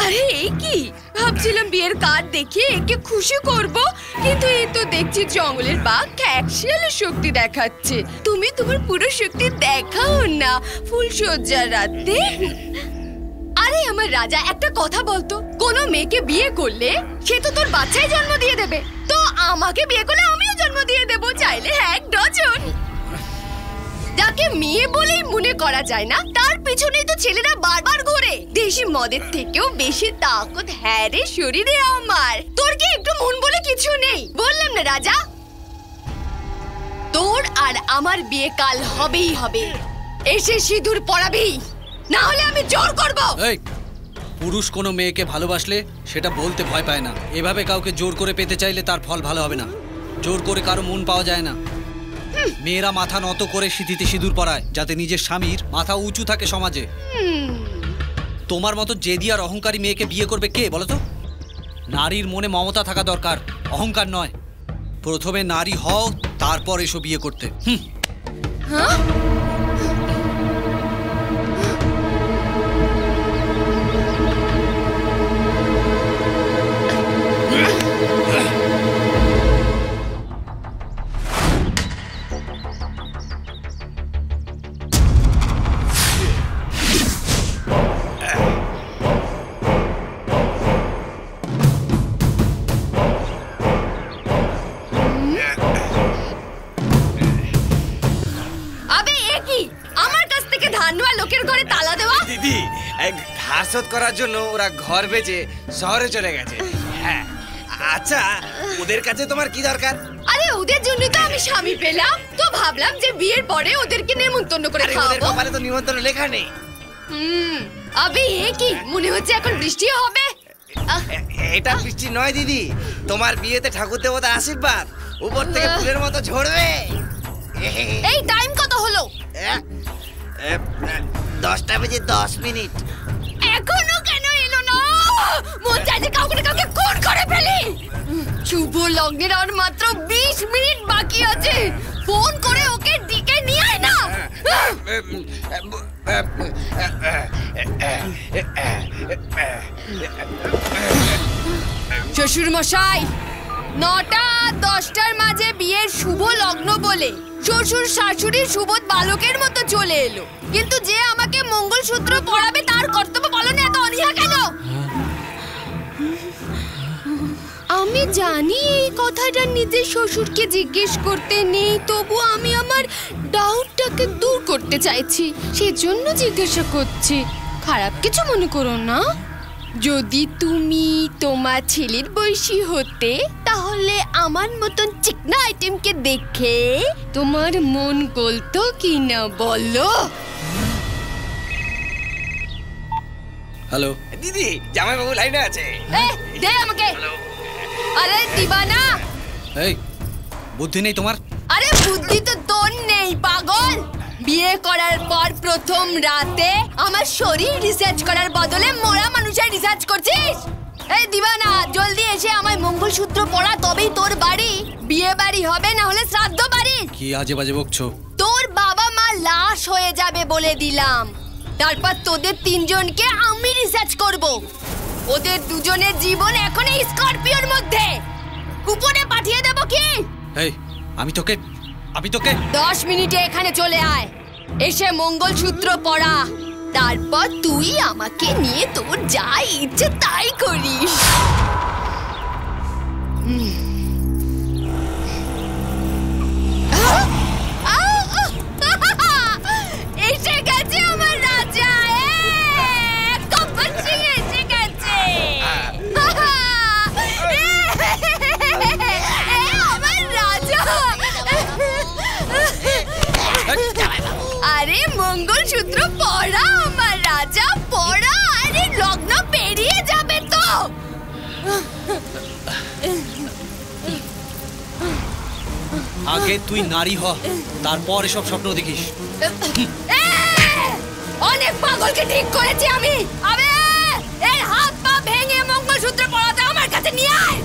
আরে এই কি ভাবছিলাম বিয়ের কার্ড দেখিয়ে একে খুশি করব, কিন্তু এই তো দেখছি জঙ্গলের বাঘ ক্যাকশিয়ালের শক্তি দেখাচ্ছে। তুমি তোমার পুরো শক্তি দেখাও না ফুলসজ্জার রাতে। আরে আমার রাজা, একটা কথা বলতো, কোন মেয়েকে বিয়ে করলে সে তো তোর বাচ্চাই জন্ম দিয়ে দেবে, তো আমাকে বিয়ে করলে আমিও জন্ম দিয়ে দেবো, চাইলে 1 ডজন। যাকে মেয়ে বলেই মনে করা যায় না, তার পিছনেই তো ছেলেরা বারবার ঘোরে। দেশি মদের থেকেও বেশি তাকত হ্যাঁ রে শরীরে আমার। তোর কি একটু মন বলে কিছু নেই? বললাম না রাজা, তোর আর আমার বিয়ে কাল হবেই হবে। এসে সিঁদুর পরাবি, না হলে আমি জোর করব। এই পুরুষ কোনো মেয়েকে ভালোবাসলে সেটা বলতে ভয় পায় না। এভাবে কাউকে জোর করে পেতে চাইলে তার ফল ভালো হবে না। জোর করে কারো মন পাওয়া যায় না। মেয়েরা মাথা নত করে সিঁথিতে সিঁদুর পরায়, যাতে নিজের স্বামীর মাথা উঁচু থাকে সমাজে। তোমার মতো জেদি আর অহংকারী মেয়েকে বিয়ে করবে কে বলো তো? নারীর মনে মমতা থাকা দরকার, অহংকার নয়। প্রথমে নারী হও, তারপর এসো বিয়ে করতে। হাসত করার জন্য ওরা ঘর বেচে শহরে চলে গেছে। হ্যাঁ, আচ্ছা ওদের কাছে তোমার কি দরকার? আরে ওদের জন্য তো আমি স্বামী পেলাম, তো ভাবলাম যে বিয়ের পরে ওদেরকে নেমন্তন্ন করে খাওয়াবো। ওদের কপালে তো নিমন্ত্রণ লেখা নেই। আবে এ কি, মনে হচ্ছে এখন বৃষ্টি হবে। এটা বৃষ্টি নয় দিদি, তোমার বিয়েতে ঠাকুর দেবতার আশীর্বাদ উপর থেকে ফুলের মতো ঝরবে। এই টাইম কত হলো? 10টা বেজে 10 মিনিট। এখনো কেন এলো না? মন চাই যে কাউকে না কাউকে খুন করে ফেলি। শুভ লগ্নের আর মাত্র 20 মিনিট বাকি আছে, ফোন করে ওকে ডেকে নিয়ে আয় না। শ্বশুর মশাই, 9টা 10টার মাঝে বিয়ের শুভ লগ্ন বলে শ্বশুর শাশুড়ি সুবোধ বালকের মতো চলে এলো, কিন্তু যে আমাকে মঙ্গলসূত্র পরাবে তার কর্তব্য পালনে এত অনীহা কেন? আমি জানি এই কথাটা নিজের শ্বশুরকে জিজ্ঞেস করতে নেই, তবু আমি আমার ডাউটটাকে দূর করতে চাইছি, সেজন্য জিজ্ঞাসা করছি। খারাপ কিছু মনে করো না। যদি তুমি তোমার ছেলের বয়সী হতে, তাহলে আমার মতন চিকনা আইটেমকে দেখে তোমার মন গলতো কি না বলো? হ্যালো দিদি, জামাইবাবু লাইনে আছে। দে আমাকে। আরে দিবানা। এই বুদ্ধি নেই তোমার? আরে বুদ্ধি তো তোর নেই পাগল। বিয়ে করার পর প্রথম রাতে আমার শরীর রিসার্চ করার বদলে মরা মানুষের রিসার্চ করছিস? এই দিবানা, জলদি এসে আমায় মঙ্গলসূত্র পরা, তবেই তোর বাড়ি বিয়ে বাড়ি হবে, না হলে শ্রাদ্ধ বাড়ি। কি আজে বাজে বকছো? তোর বাবা মা লাশ হয়ে যাবে বলে দিলাম। তারপর তোদের তিনজনকে আমি রিসার্চ করব। ওদের দুজনের জীবন এখন এই স্করপিওর মধ্যে। উপরে পাঠিয়ে দেব কি? এই আমি তোকে 10 মিনিটে এখানে চলে আয়, এসে মঙ্গলসূত্র পরা, তারপর তুই আমাকে নিয়ে তোর যা ইচ্ছে তাই করিস। এসে গেছে আমার রাজা, কপাল সিং এসে গেছে। আমার রাজা, আরে মঙ্গলসূত্র পরা আমার রাজা, পরা। আরে লগ্ন পেরিয়ে যাবে তো। আগে তুই নারী হ, তারপর এসব স্বপ্ন দেখিস। অনেক পাগলকে ঠিক করেছি আমি। আবে এর হাত পা ভেঙে মঙ্গলসূত্র পরাতে আমার কাছে নিয়ে আয়।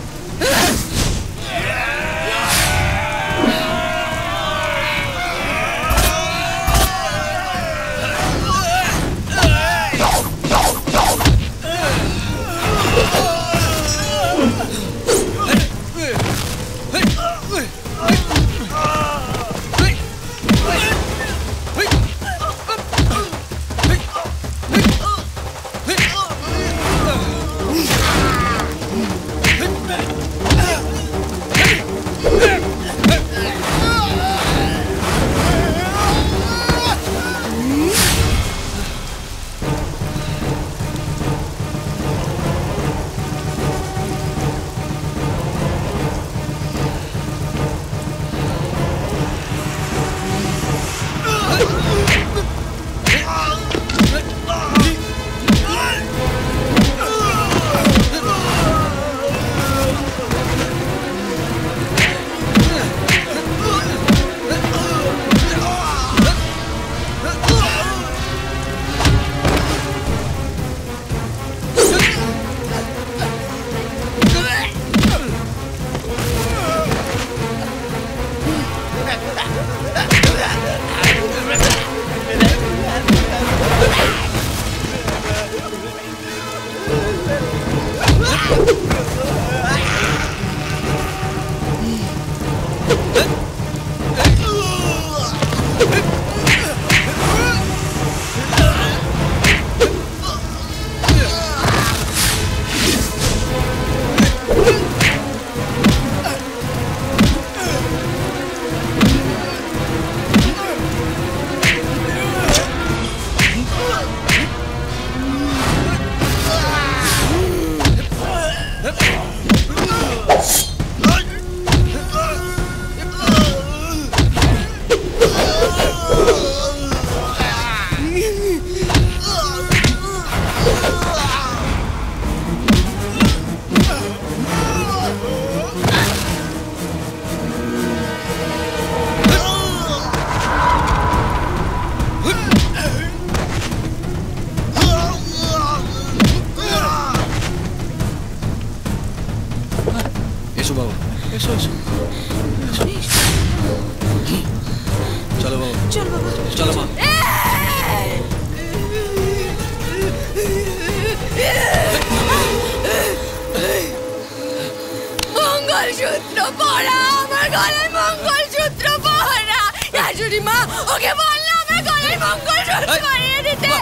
মঙ্গলসূত্র পরা আমার গলায়, মঙ্গলসূত্র পরা। শাশুড়ি মা ওকে বললে আমার গলায় মঙ্গলসূত্র পরিয়ে দিতে।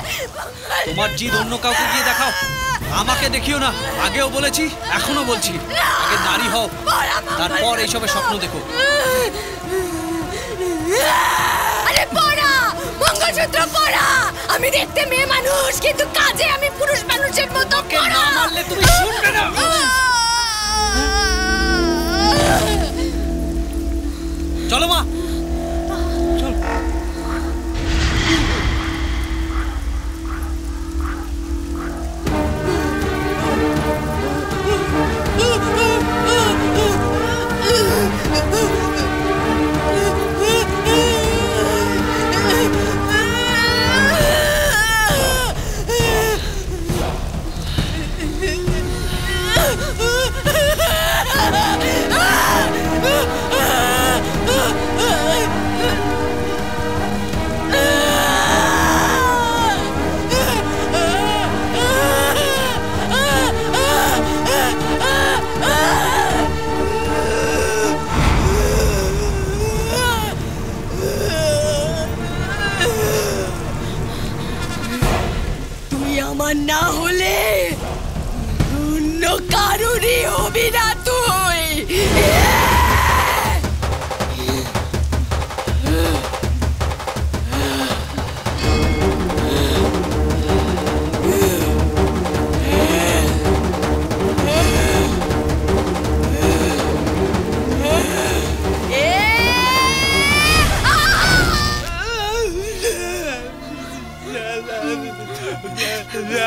তোমার জিদ অন্য কাউকে গিয়ে দেখাও, আমাকে দেখিও না। আগেও বলেছি, এখনো বলছি, আগে নারী হও, তারপর এইসবের স্বপ্ন দেখো। আরে পড়া, মঙ্গলসূত্র পড়া। আমি দেখতে মেয়ে মানুষ, কিন্তু কাজে আমি পুরুষ মানুষের মতো। না মারলে তুমি শুনবে না। চলো মা, আমার না হলে অন্য কারোরই হবি না তুই।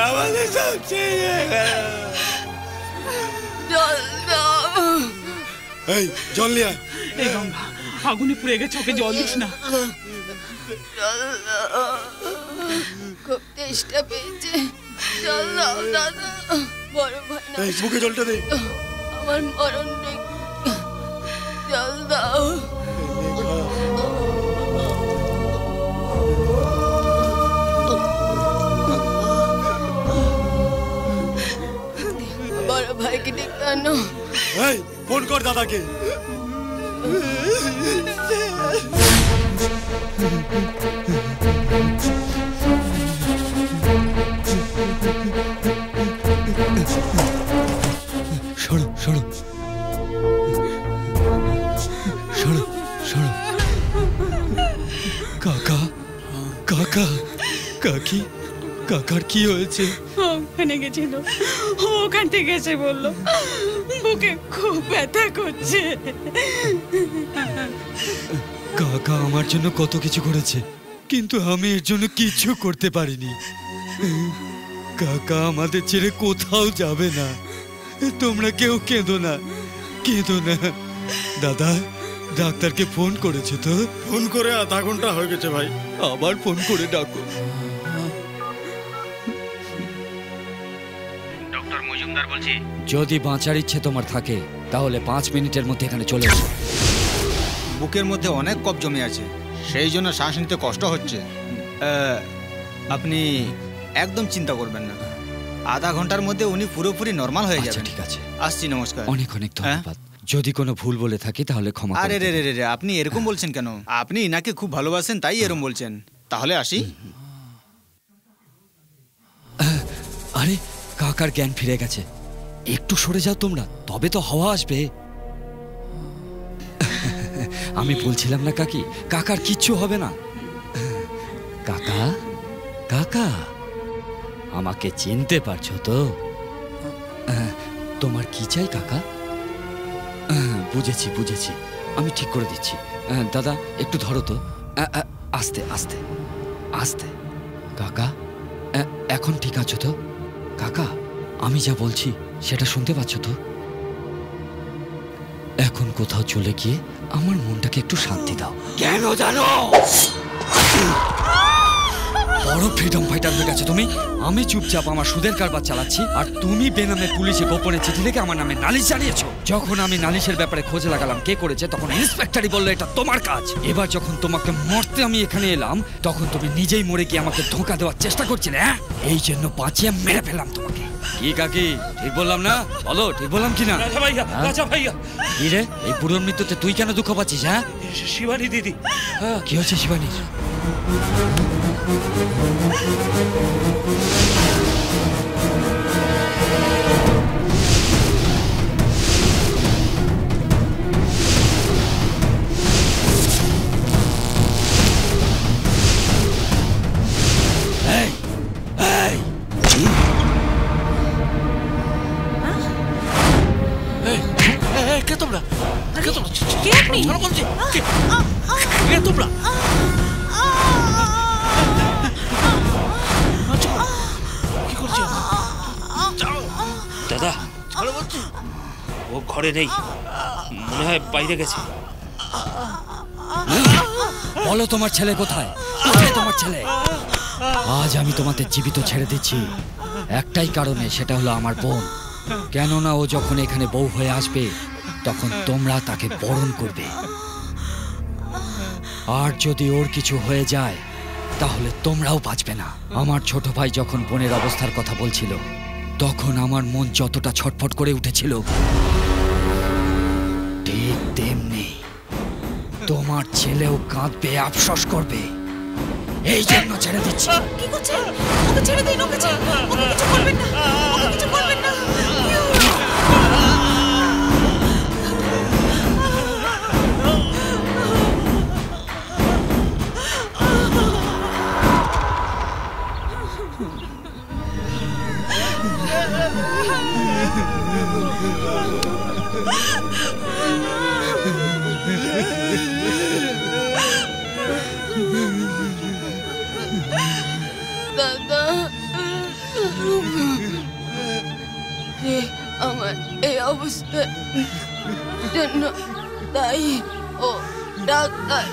আমাদের সব ছেড়ে এই জল নিয়ে আয়। এই গঙ্গা আগুনে পুড়ে গেছে, ওকে জল দিস না। খুব তেষ্টা পেয়েছে, জল দাও দাদা। বড় ভাই না, এই মুখে জলটা দে। আমার মরণ নেই, জল দাও। বড় ভাইকে ডেকে আনো। এই ফোন কর দাদাকে। সরো সরো সরো সরো। কাকা কাকা কাকি, কাকার কি হয়েছে? ওখানে গেছিল, ওখান থেকে এসে বললো বুকে খুব ব্যথা করছে। কাকা আমার জন্য কত কিছু করেছে, কিন্তু আমি এর জন্য কিছু করতে পারিনি। কাকা আমাদের ছেড়ে কোথাও যাবে না। তোমরা কেউ কেঁদো না, কেঁদো না। দাদা, ডাক্তারকে ফোন করেছে তো? ফোন করে আধা ঘন্টা হয়ে গেছে ভাই। আবার ফোন করে ডাকো। ডক্টর মজুমদার বলছি। যদি বাঁচার ইচ্ছে তোমার থাকে তাহলে 5 মিনিটের মধ্যে এখানে চলে এসো। বুকের মধ্যে অনেক কফ জমে আছে, সেই জন্য শ্বাস নিতে কষ্ট হচ্ছে। আপনি একদম চিন্তা করবেন না, আধা ঘন্টার মধ্যে উনি পুরোপুরি নরমাল হয়ে যাবেন। ঠিক আছে, আসছি, নমস্কার। অনেক অনেক ধন্যবাদ। যদি কোনো ভুল বলে থাকি তাহলে ক্ষমা করে আরে রে দেবেন। রে রে, আপনি এরকম বলছেন কেন? আপনি ইনাকে খুব ভালোবাসেন তাই এরকম বলছেন। তাহলে আসি। আরে কাকার জ্ঞান ফিরে গেছে, একটু সরে যাও তোমরা, তবে তো হাওয়া আসবে। আমি বলছিলাম না কাকি, কাকার কিচ্ছু হবে না। কাকা কাকা, আমাকে চিনতে পারছো তো? তোমার কি চাই কাকা? বুঝেছি বুঝেছি, আমি ঠিক করে দিচ্ছি। দাদা একটু ধরো তো, আস্তে আস্তে আস্তে। কাকা এখন ঠিক আছো তো? কাকা আমি যা বলছি সেটা শুনতে পাচ্ছ তো? এখন কোথাও চলে গিয়ে আমার মনটাকে একটু শান্তি দাও। কেন জানো? বড় ফ্রিডম ফাইটার হয়ে গেছো তুমি। আমি চুপচাপ আমার সুদের কারবার চালাচ্ছি, আর তুমি বেনামে পুলিশে গোপনে চিঠি লিখে আমার নামে নালিশ জানিয়েছো। যখন আমি নালিশের ব্যাপারে খোঁজ লাগালাম কে করেছে, তখন ইন্সপেক্টরই বললো এটা তোমার কাজ। এবার যখন তোমাকে মরতে আমি এখানে এলাম, তখন তুমি নিজেই মরে গিয়ে আমাকে ধোঁকা দেওয়ার চেষ্টা করছিলে। হ্যাঁ, এই জন্য বাঁচিয়ে মেরে ফেললাম তোমাকে। কি কাকি, ঠিক বললাম না? বলো ঠিক বললাম কিনা? রাজা ভাইয়া, রাজা ভাইয়া। কি রে, এই বুড়োর মৃত্যুতে তুই কেন দুঃখ পাচ্ছিস? হ্যাঁ, শিবানী দিদি। কি হচ্ছে শিবানীর? কে তোমরা? কে তোমরা? কে আপনি? ছাড়ো বলছি। কে তোমরা? কি করছো? দাদা, ছাড়ো বলছি। ও ঘরে নেই, মনে হয় বাইরে গেছে। বলো তোমার ছেলে কোথায়? কোথায় তোমার ছেলে? আজ আমি তোমাদের জীবিত ছেড়ে দিচ্ছি একটাই কারণে, সেটা হলো আমার বোন। কেননা ও যখন এখানে বউ হয়ে আসবে তখন তোমরা তাকে বরণ করবে, আর যদি ওর কিছু হয়ে যায় তাহলে তোমরাও বাঁচবে না। আমার ছোট ভাই যখন বোনের অবস্থার কথা বলছিল তখন আমার মন যতটা ছটফট করে উঠেছিল, ঠিক তেমনি তোমার ছেলেও কাঁদবে, আফসোস করবে। এই জন্য ছেড়ে দিচ্ছি। কি করছেন? ওকে ছেড়ে দিন, ওকে কিছু করবেন না, ওকে কিছু করবেন না। দাদা, আমার এই অবস্থার জন্য তাই ও ডাক্তার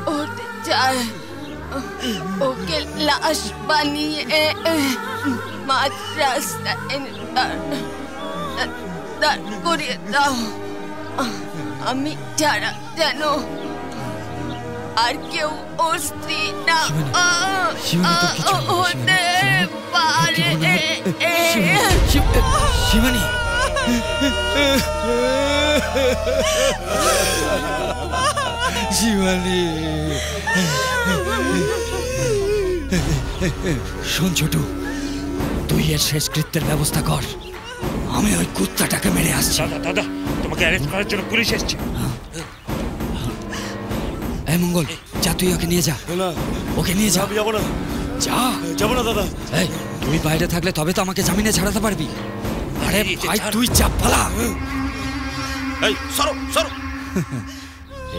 হতে চায়। ওকে লাশ বানিয়ে মাঝ রাস্তায় এনে দাঁড় করিয়ে দাও। আমি ছাড়া যেন আর কেউ ওর স্ত্রী না হতে পারে। শিবানী, শিবানী, শোন ছোটু, তুই এর শেষকৃত্যের ব্যবস্থা কর। আমি ওই কুত্তাটাকে মেরে আসছি। দাদা দাদা, তোমাকে অ্যারেস্ট করার জন্য পুলিশ এসেছে। এই মঙ্গল, যা তুই ওকে নিয়ে যা। ওকে নিয়ে যা। যাবো না, যাবো না দাদা। এই, তুই বাইরে থাকলে তবে তো আমাকে জামিনে ছাড়াতে পারবি। আরে ভাই, তুই চাপ পালা। এই সরো সরো।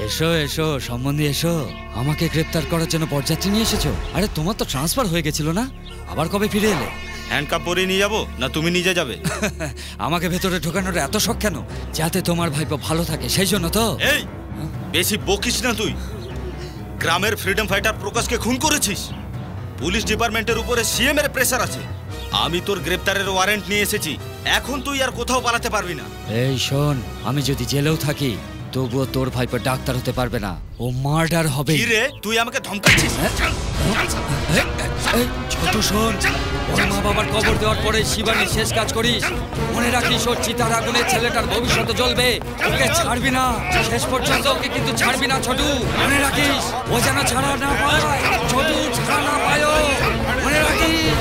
এসো এসো সম্বন্ধী, এসো। আমাকে গ্রেপ্তার করার জন্য বরযাত্রী নিয়ে এসেছো? আরে তোমার তো ট্রান্সফার হয়ে গেছিল না? আবার কবে ফিরে এলে? হ্যান্ডকাপ পরে নিয়ে যাবো না তুমি নিজে যাবে? আমাকে ভেতরে ঢোকানোর এত শখ কেন? যাতে তোমার ভাইপো ভালো থাকে, সেই জন্য তো। এই বেশি বকিস না তুই। গ্রামের ফ্রিডম ফাইটার প্রকাশকে খুন করেছিস। পুলিশ ডিপার্টমেন্টের উপরে সিএম এর প্রেসার আছে। আমি তোর গ্রেপ্তারের ওয়ারেন্ট নিয়ে এসেছি। এখন তুই আর কোথাও পালাতে পারবি না। এই শোন, আমি যদি জেলেও থাকি তবুও তোর ভাইপো ডাক্তার হতে পারবে না, ও মার্ডার হবে। কি রে, তুই আমাকে ধমকাচ্ছিস? ছোট শোন, ওর মা বাবার কবর দেওয়ার পরে শিবানী শেষ কাজ করিস। মনে রাখিস, ওর চিতার আগুনে ছেলেটার ভবিষ্যৎ জ্বলবে। ওকে ছাড়বি না, শেষ পর্যন্ত ওকে কিন্তু ছাড়বি না ছোটু। মনে রাখিস, ও যেন ছাড়া না পায়। ছোটু, ছাড়া না পায়, মনে রাখিস।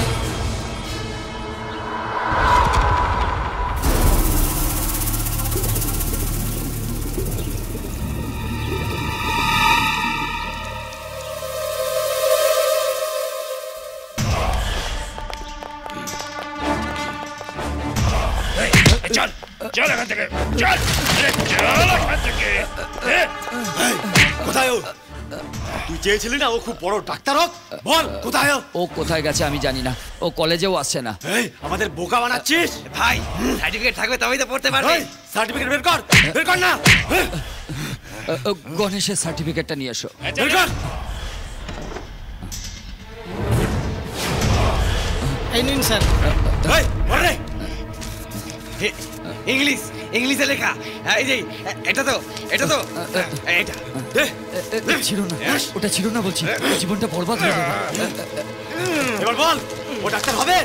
চল চল এখান থেকে, চল চল এখান থেকে। কোথায় ও? তুই চেয়েছিলি না ও খুব বড় ডাক্তার হোক? বল কোথায় ও? ও কোথায় গেছে আমি জানি না, ও কলেজেও আসছে না। এই আমাদের বোকা বানাচ্ছিস ভাই? সার্টিফিকেট থাকবে তবেই তো পড়তে পারবে। সার্টিফিকেট বের কর, বের কর না। গণেশের সার্টিফিকেটটা নিয়ে এসো। বের কর। এই নিন স্যার। এই বল রে। ইংলিশ, ইংলিশে লেখা। এই যে এটা তো এটা এটা ছিল না, ওটা ছিল না বলছি। জীবনটা বরবাদ হয়ে যাবে। এবার বল, ও ডাক্তার হবে?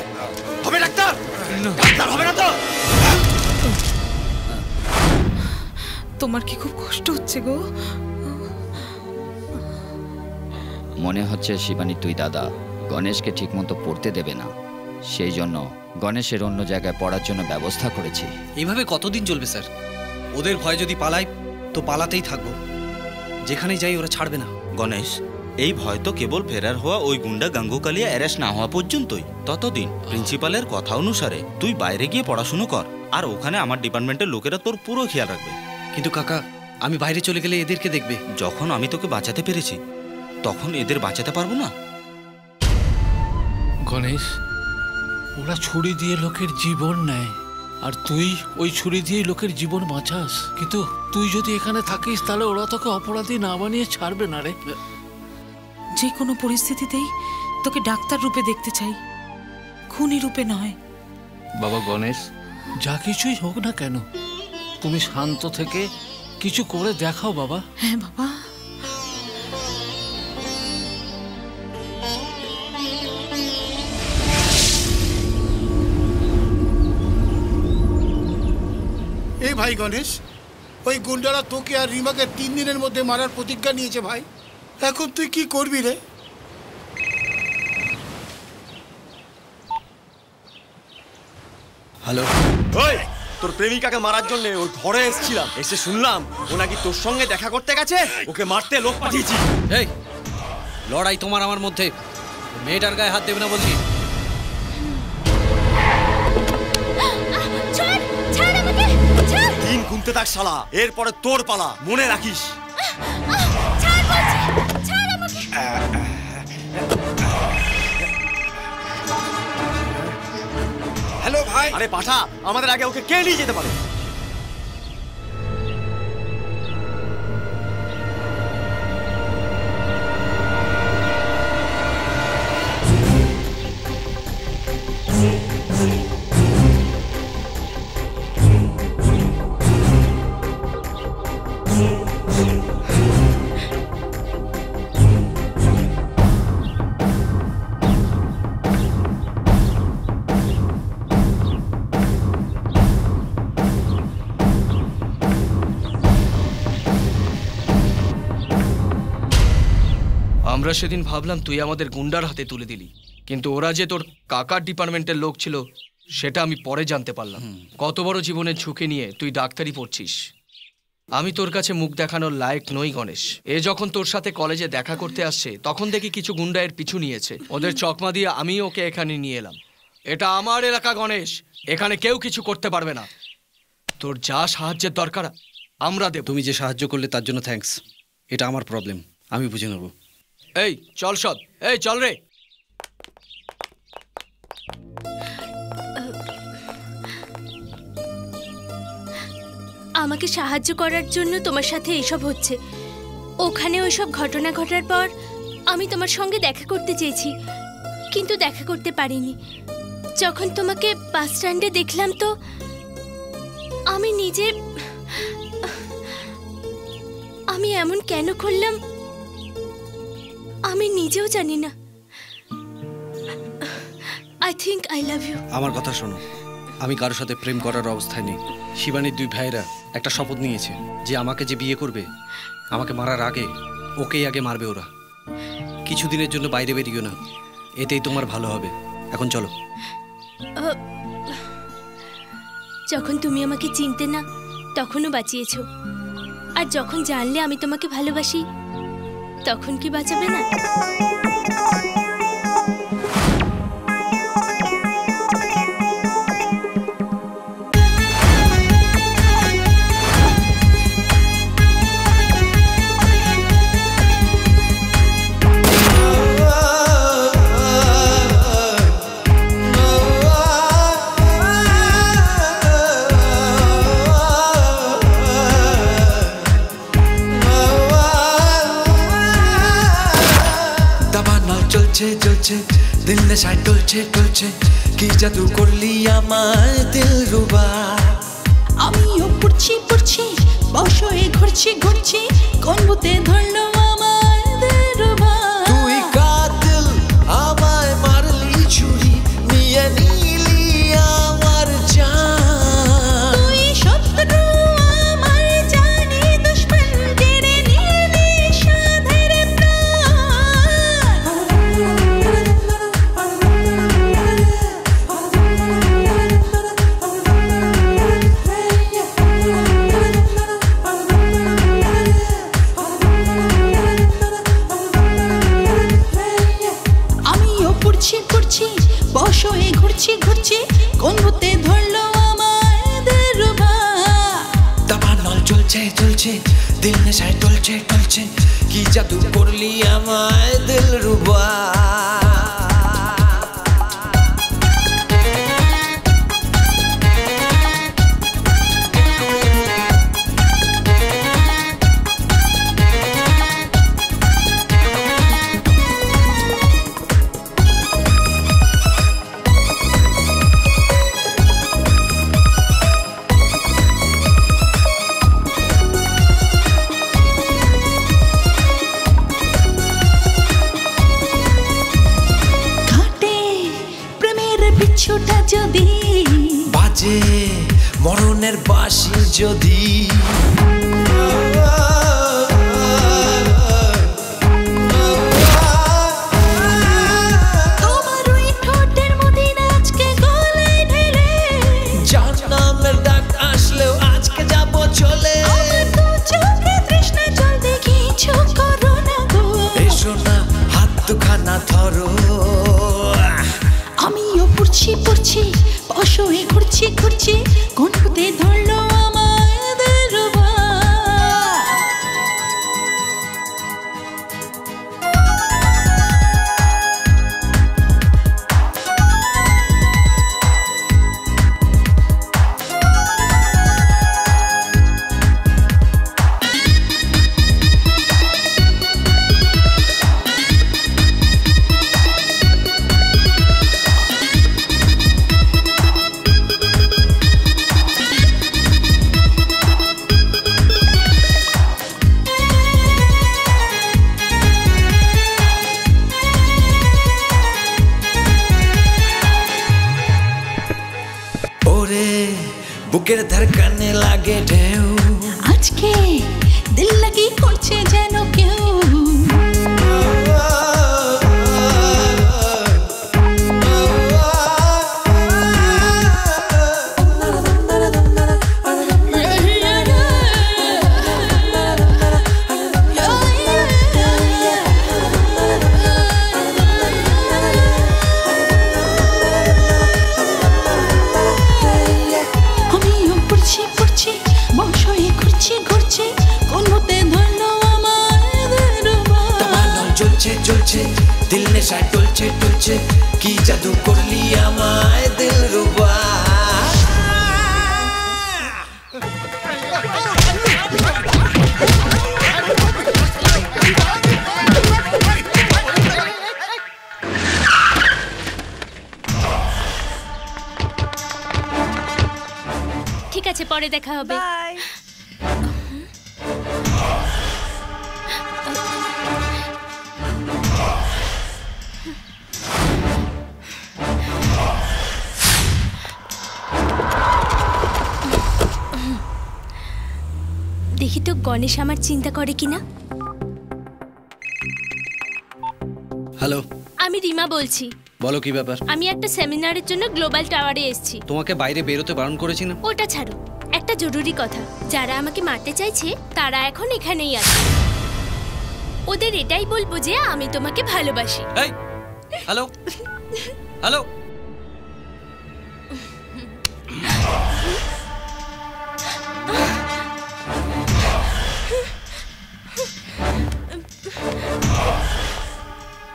হবে ডাক্তার? ডাক্তার হবে না তো? তোমার কি খুব কষ্ট হচ্ছে গো? মনে হচ্ছে শিবানী তুই দাদা গণেশকে ঠিকমতো পড়তে দেবে না, সেই জন্য গণেশের অন্য জায়গায় পড়ার জন্য ব্যবস্থা করেছি। এইভাবে কতদিন চলবে স্যার? ওদের ভয় যদি পালাই তো পালাতেই থাকবো। যেখানেই যাই ওরা ছাড়বে না। গণেশ, এই ভয় তো কেবল ফেরার হওয়া ওই গুন্ডা গাঙ্গু কালিয়া অ্যারেস্ট না হওয়া পর্যন্তই। ততদিন প্রিন্সিপালের কথা অনুসারে তুই বাইরে গিয়ে পড়াশুনো কর, আর ওখানে আমার ডিপার্টমেন্টের লোকেরা তোর পুরো খেয়াল রাখবে। কিন্তু কাকা, আমি বাইরে চলে গেলে এদেরকে দেখবে। যখন আমি তোকে বাঁচাতে পেরেছি তখন এদের বাঁচাতে পারবো না? গণেশ, ওরা ছুরি দিয়ে লোকের জীবন নেয়, আর তুই ওই ছুরি দিয়ে লোকের জীবন বাঁচাস। কিন্তু তুই যদি এখানে থাকিস তাহলে ওরা তোকে অপরাধী না বানিয়ে ছাড়বে না রে। যে কোনো পরিস্থিতিতেই তোকে ডাক্তার রূপে দেখতে চাই, খুনি রূপে নয়। বাবা গণেশ, যা কিছুই হোক না কেন তুমি শান্ত থেকে কিছু করে দেখাও বাবা। হ্যাঁ বাবা। এই ভাই গণেশ, ওই গুন্ডারা তোকে আর রিমাকে 3 দিনের মধ্যে মারার প্রতিজ্ঞা নিয়েছে ভাই। এখন তুই কি করবি রে? হ্যালো। ওই তোর প্রেমিকাকে মারার জন্য ওর ঘরে এসেছিলাম, এসে শুনলাম ও নাকি তোর সঙ্গে দেখা করতে গেছে, ওকে মারতে লোক পাঠিয়েছি। এই লড়াই তোমার আমার মধ্যে, মেয়েটার গায়ে হাত দেবে না বলছি। দিন গুনতে থাক শালা, এরপরে তোর পালা, মনে রাখিস। হ্যালো ভাই। আরে পাঠা, আমাদের আগে ওকে কে নিয়ে যেতে পারে? আমরা সেদিন ভাবলাম তুই আমাদের গুন্ডার হাতে তুলে দিলি, কিন্তু ওরা যে তোর কাকার ডিপার্টমেন্টের লোক ছিল সেটা আমি পরে জানতে পারলাম। কত বড় জীবনের ঝুঁকি নিয়ে তুই ডাক্তারি পড়ছিস। আমি তোর কাছে মুখ দেখানোর লায়ক নই গণেশ। এ যখন তোর সাথে কলেজে দেখা করতে আসছে তখন দেখি কিছু গুন্ডা এর পিছু নিয়েছে, ওদের চকমা দিয়ে আমি ওকে এখানে নিয়ে এলাম। এটা আমার এলাকা গণেশ, এখানে কেউ কিছু করতে পারবে না। তোর যা সাহায্যের দরকার আমরা দেব। তুমি যে সাহায্য করলে তার জন্য থ্যাঙ্কস, এটা আমার প্রবলেম, আমি বুঝে নেব। এই চল সদ, এই চল রে। আমাকে সাহায্য করার জন্য তোমার সাথে এসব হচ্ছে। ওখানে ওইসব ঘটনা ঘটার পর আমি তোমার সঙ্গে দেখা করতে চেয়েছি, কিন্তু দেখা করতে পারিনি। যখন তোমাকে বাস স্ট্যান্ডে দেখলাম তো আমি এমন কেন করলাম আমি নিজেও জানি না। I think I love you. আমার কথা শোনো, আমি কারোর সাথে প্রেম করার অবস্থায় নেই। শিবানীর দুই ভাইয়েরা একটা শপথ নিয়েছে যে আমাকে যে বিয়ে করবে, আমাকে মারার আগে ওকেই আগে মারবে ওরা। কিছুদিনের জন্য বাইরে বেরিও না, এতেই তোমার ভালো হবে। এখন চলো। যখন তুমি আমাকে চিনতে না তখনও বাঁচিয়েছো, আর যখন জানলে আমি তোমাকে ভালোবাসি তখন কি বাঁচাবে না? জ্বলছে দিল নেশায় টলছে টলছে, কি জাদু করলি আমায় দিল রুবা। আমিও পড়ছি পড়ছি বসয়ে ঘুরছি ঘুরছি, কোন বুতে ধরলো আমায় দিল রুবা। তুই কাতিল আমায় মারলি ছুরি, নিয়ে নিলি আমার জান। তুই শত্রু আমার জানি দুশ্মন, কেড়ে নিলি সাধের বসয়ে ঘুরছি ঘুরছি, কোন ভূতে ধরলো আমায় দিলরুবা। দাবানল চলছে চলছে দিল নেশায় টলছে টলছে, কি জাদু করলি আমায় দিলরুবা। যদি বাজে মরণের বাঁশি যদি, তোমার ওই ঠোঁটের মদিনা আজকে গলায় ঢেলে ধরো। আমিও পড়ছি পড়ছি বসে ঘুরছি ঘুরছি কোন পথে ধরলো আমায় দিলরুবা। বুকের ধড়কনে লাগে ঢেউ আজকে দিল লাগি করছে যেন কেউ। জ্বলছে দিল নেশায় টলছে টলছে কি জাদু করলি আমায় দিলরুবা। ঠিক আছে, পরে দেখা হবে। দেখি তো গণেশ আমার চিন্তা করে কিনা। হ্যালো, আমি রিমা বলছি। বলো কি ব্যাপার? আমি একটা সেমিনারের জন্য গ্লোবাল টাওয়ারে এসেছি। তোমাকে বাইরে বেরোতে বারণ করেছি না? ওটা ছাড়ো, একটা জরুরি কথা। যারা আমাকে মারতে চাইছে তারা এখন এখানেই আছে। ওদের এটাই বলবো যে আমি তোমাকে ভালোবাসি। এই হ্যালো হ্যালো,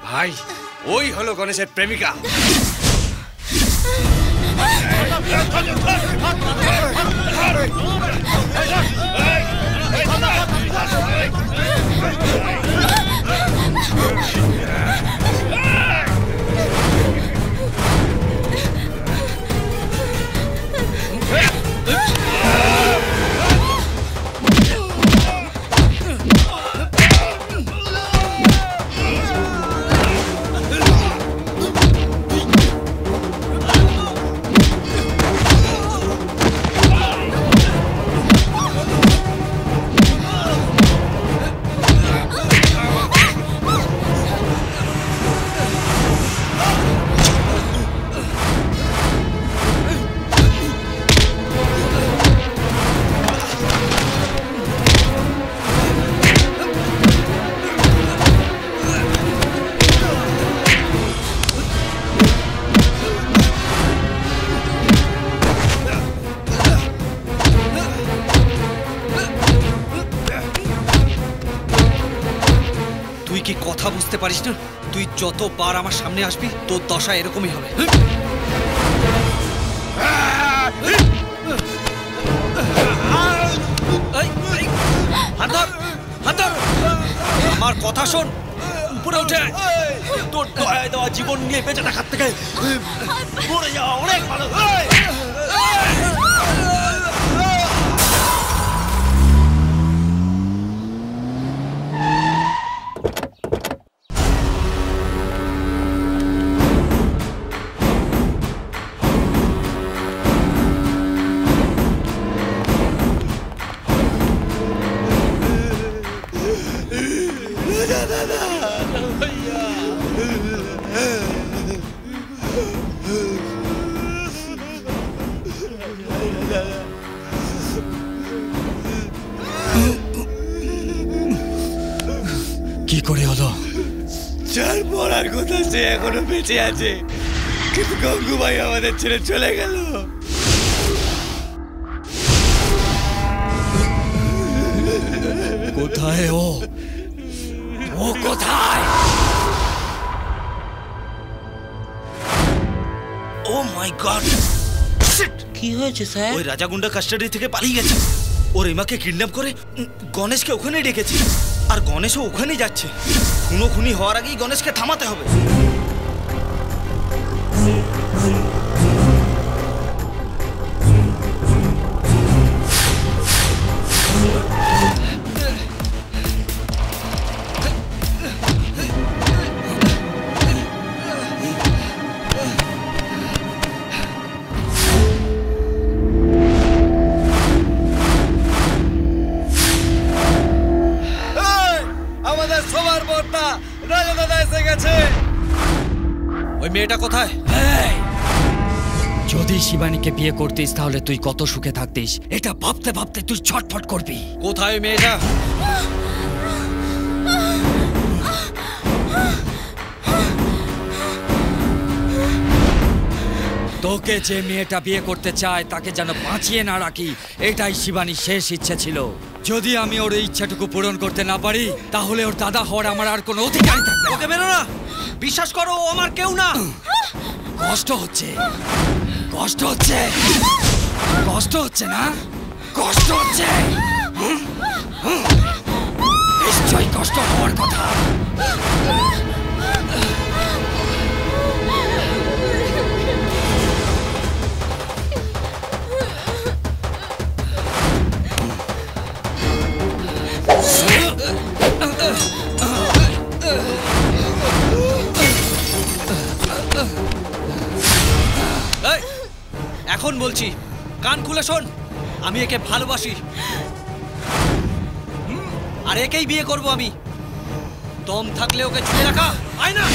ভাই ওই হলো গণেশের প্রেমিকা। তুই কি কথা বুঝতে পারিস না? তুই যতবার আমার সামনে আসবি তোর দশা এরকমই হবে। আমার কথা শোন, উপরে উঠে তোর দয়া দেওয়া জীবন নিয়ে বেঁচে থাকার থেকে মরে যাওয়া অনেক ভালো। কি করে হলো? চার পড়া যার কথা সে এখনো বেঁচে আছে, কিন্তু গঙ্গুবাই আমাদের ছেড়ে চলে গেল। কোথায় ও? ও কোথায়? ও মাই গড! কি হয়েছে স্যার? ওই রাজাগুন্ডা কাস্টাডি থেকে পালিয়ে গেছে। ওর এমাকে কিডন্যাপ করে গণেশকে ওখানে ডেকেছে, আর গণেশও ওখানেই যাচ্ছে। খুনি হওয়ার আগেই গণেশকে থামাতে হবে। আমাদের সবার বড়টা রাজা দাদা এসে গেছে। ওই মেয়েটা কোথায়? যদি শিবানীকে বিয়ে করতিস তাহলে তুই কত সুখে থাকতিস, এটা ভাবতে ভাবতে তুই ছটফট করবি। কোথায় ওই মেয়েটা? তোকে যে মেয়েটা বিয়ে করতে চায় তাকে যেন বাঁচিয়ে না রাখি, এটাই শিবানীর শেষ ইচ্ছে ছিল। যদি আমি ওর ইচ্ছাটুকু পূরণ করতে না পারি তাহলে ওর দাদা হওয়ার আমার আর কোনো অধিকারই থাকবে না। ওকে বেরো না, বিশ্বাস করো ও আমার কেউ না। কষ্ট হচ্ছে, কষ্ট হচ্ছে, কষ্ট হচ্ছে না? কষ্ট হচ্ছে? নিশ্চয়ই কষ্ট হওয়ার কথা। এখন বলছি, কান খুলে শোন। আমি একে ভালোবাসি, আর একেই বিয়ে করব আমি। দম থাকলে ওকে ছুঁয়ে রাখা। আয় না।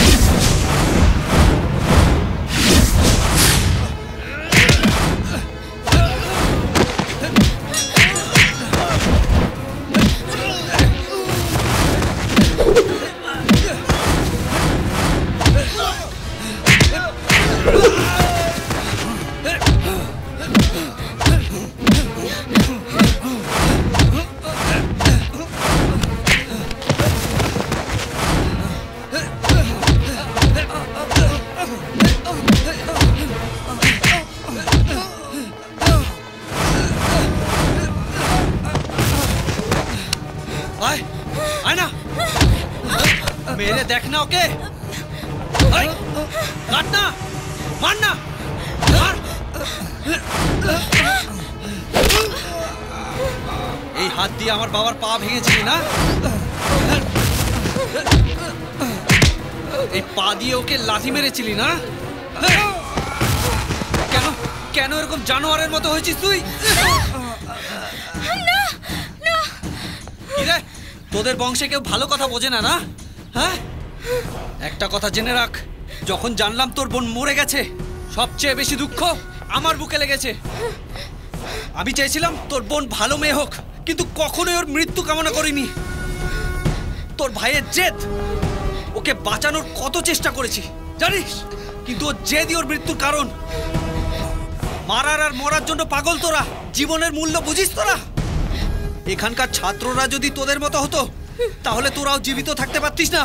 मेरे देखना ओके काटना मारना मार এই হাত দিয়ে আমার বাবার পা ভেঙেছিলি না এই পা দিয়ে ওকে লাথি মেরেছিলি না কেন কেন এরকম জানোয়ারের মতো হয়েছিস তুই না না কি রে তোদের বংশে কেউ ভালো কথা বোঝে না না হ্যাঁ একটা কথা জেনে রাখ যখন জানলাম তোর বোন মরে গেছে সবচেয়ে বেশি দুঃখ আমার বুকে লেগেছে আমি চাইছিলাম তোর বোন ভালো মেয়ে হোক কিন্তু কখনোই ওর মৃত্যু কামনা করিনি তোর ভাইয়ের জেদ ওকে বাঁচানোর কত চেষ্টা করেছি জানিস কিন্তু ও জেদই ওর মৃত্যুর কারণ মারার আর মরার জন্য পাগল তোরা জীবনের মূল্য বুঝিস তোরা এখানকার ছাত্ররা যদি তোদের মতো হতো তাহলে তোরাও জীবিত থাকতে পারতিস না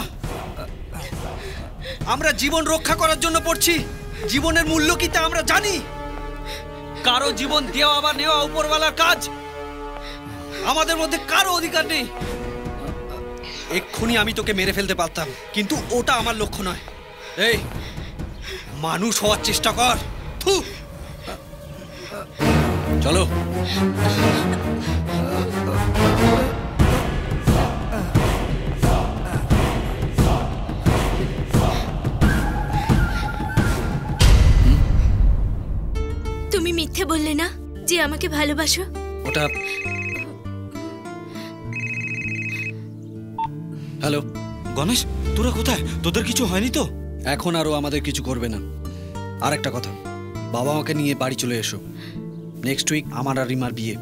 আমরা জীবন রক্ষা করার জন্য পড়ছি জীবনের মূল্য কি তা আমরা জানি কারো জীবন দেওয়া আবার নেওয়া উপরওয়ালার কাজ আমাদের মধ্যে কারো অধিকার নেই এক্ষুনি আমি তোকে মেরে ফেলতে পারতাম কিন্তু ওটা আমার লক্ষ্য নয় এই মানুষ হওয়ার চেষ্টা কর থু চলো তুমি মিথ্যে বললে না যে আমাকে ভালোবাসো ওটা হ্যালো গণেশ তোরা কোথায় তোদের কিছু হয়নি তো এখন আরো আমাদের কিছু করবে না আর একটা কথা বাবা মাকে নিয়ে বাড়ি চলে এসো নেক্সট উইক আমার আর রিমার বিয়ে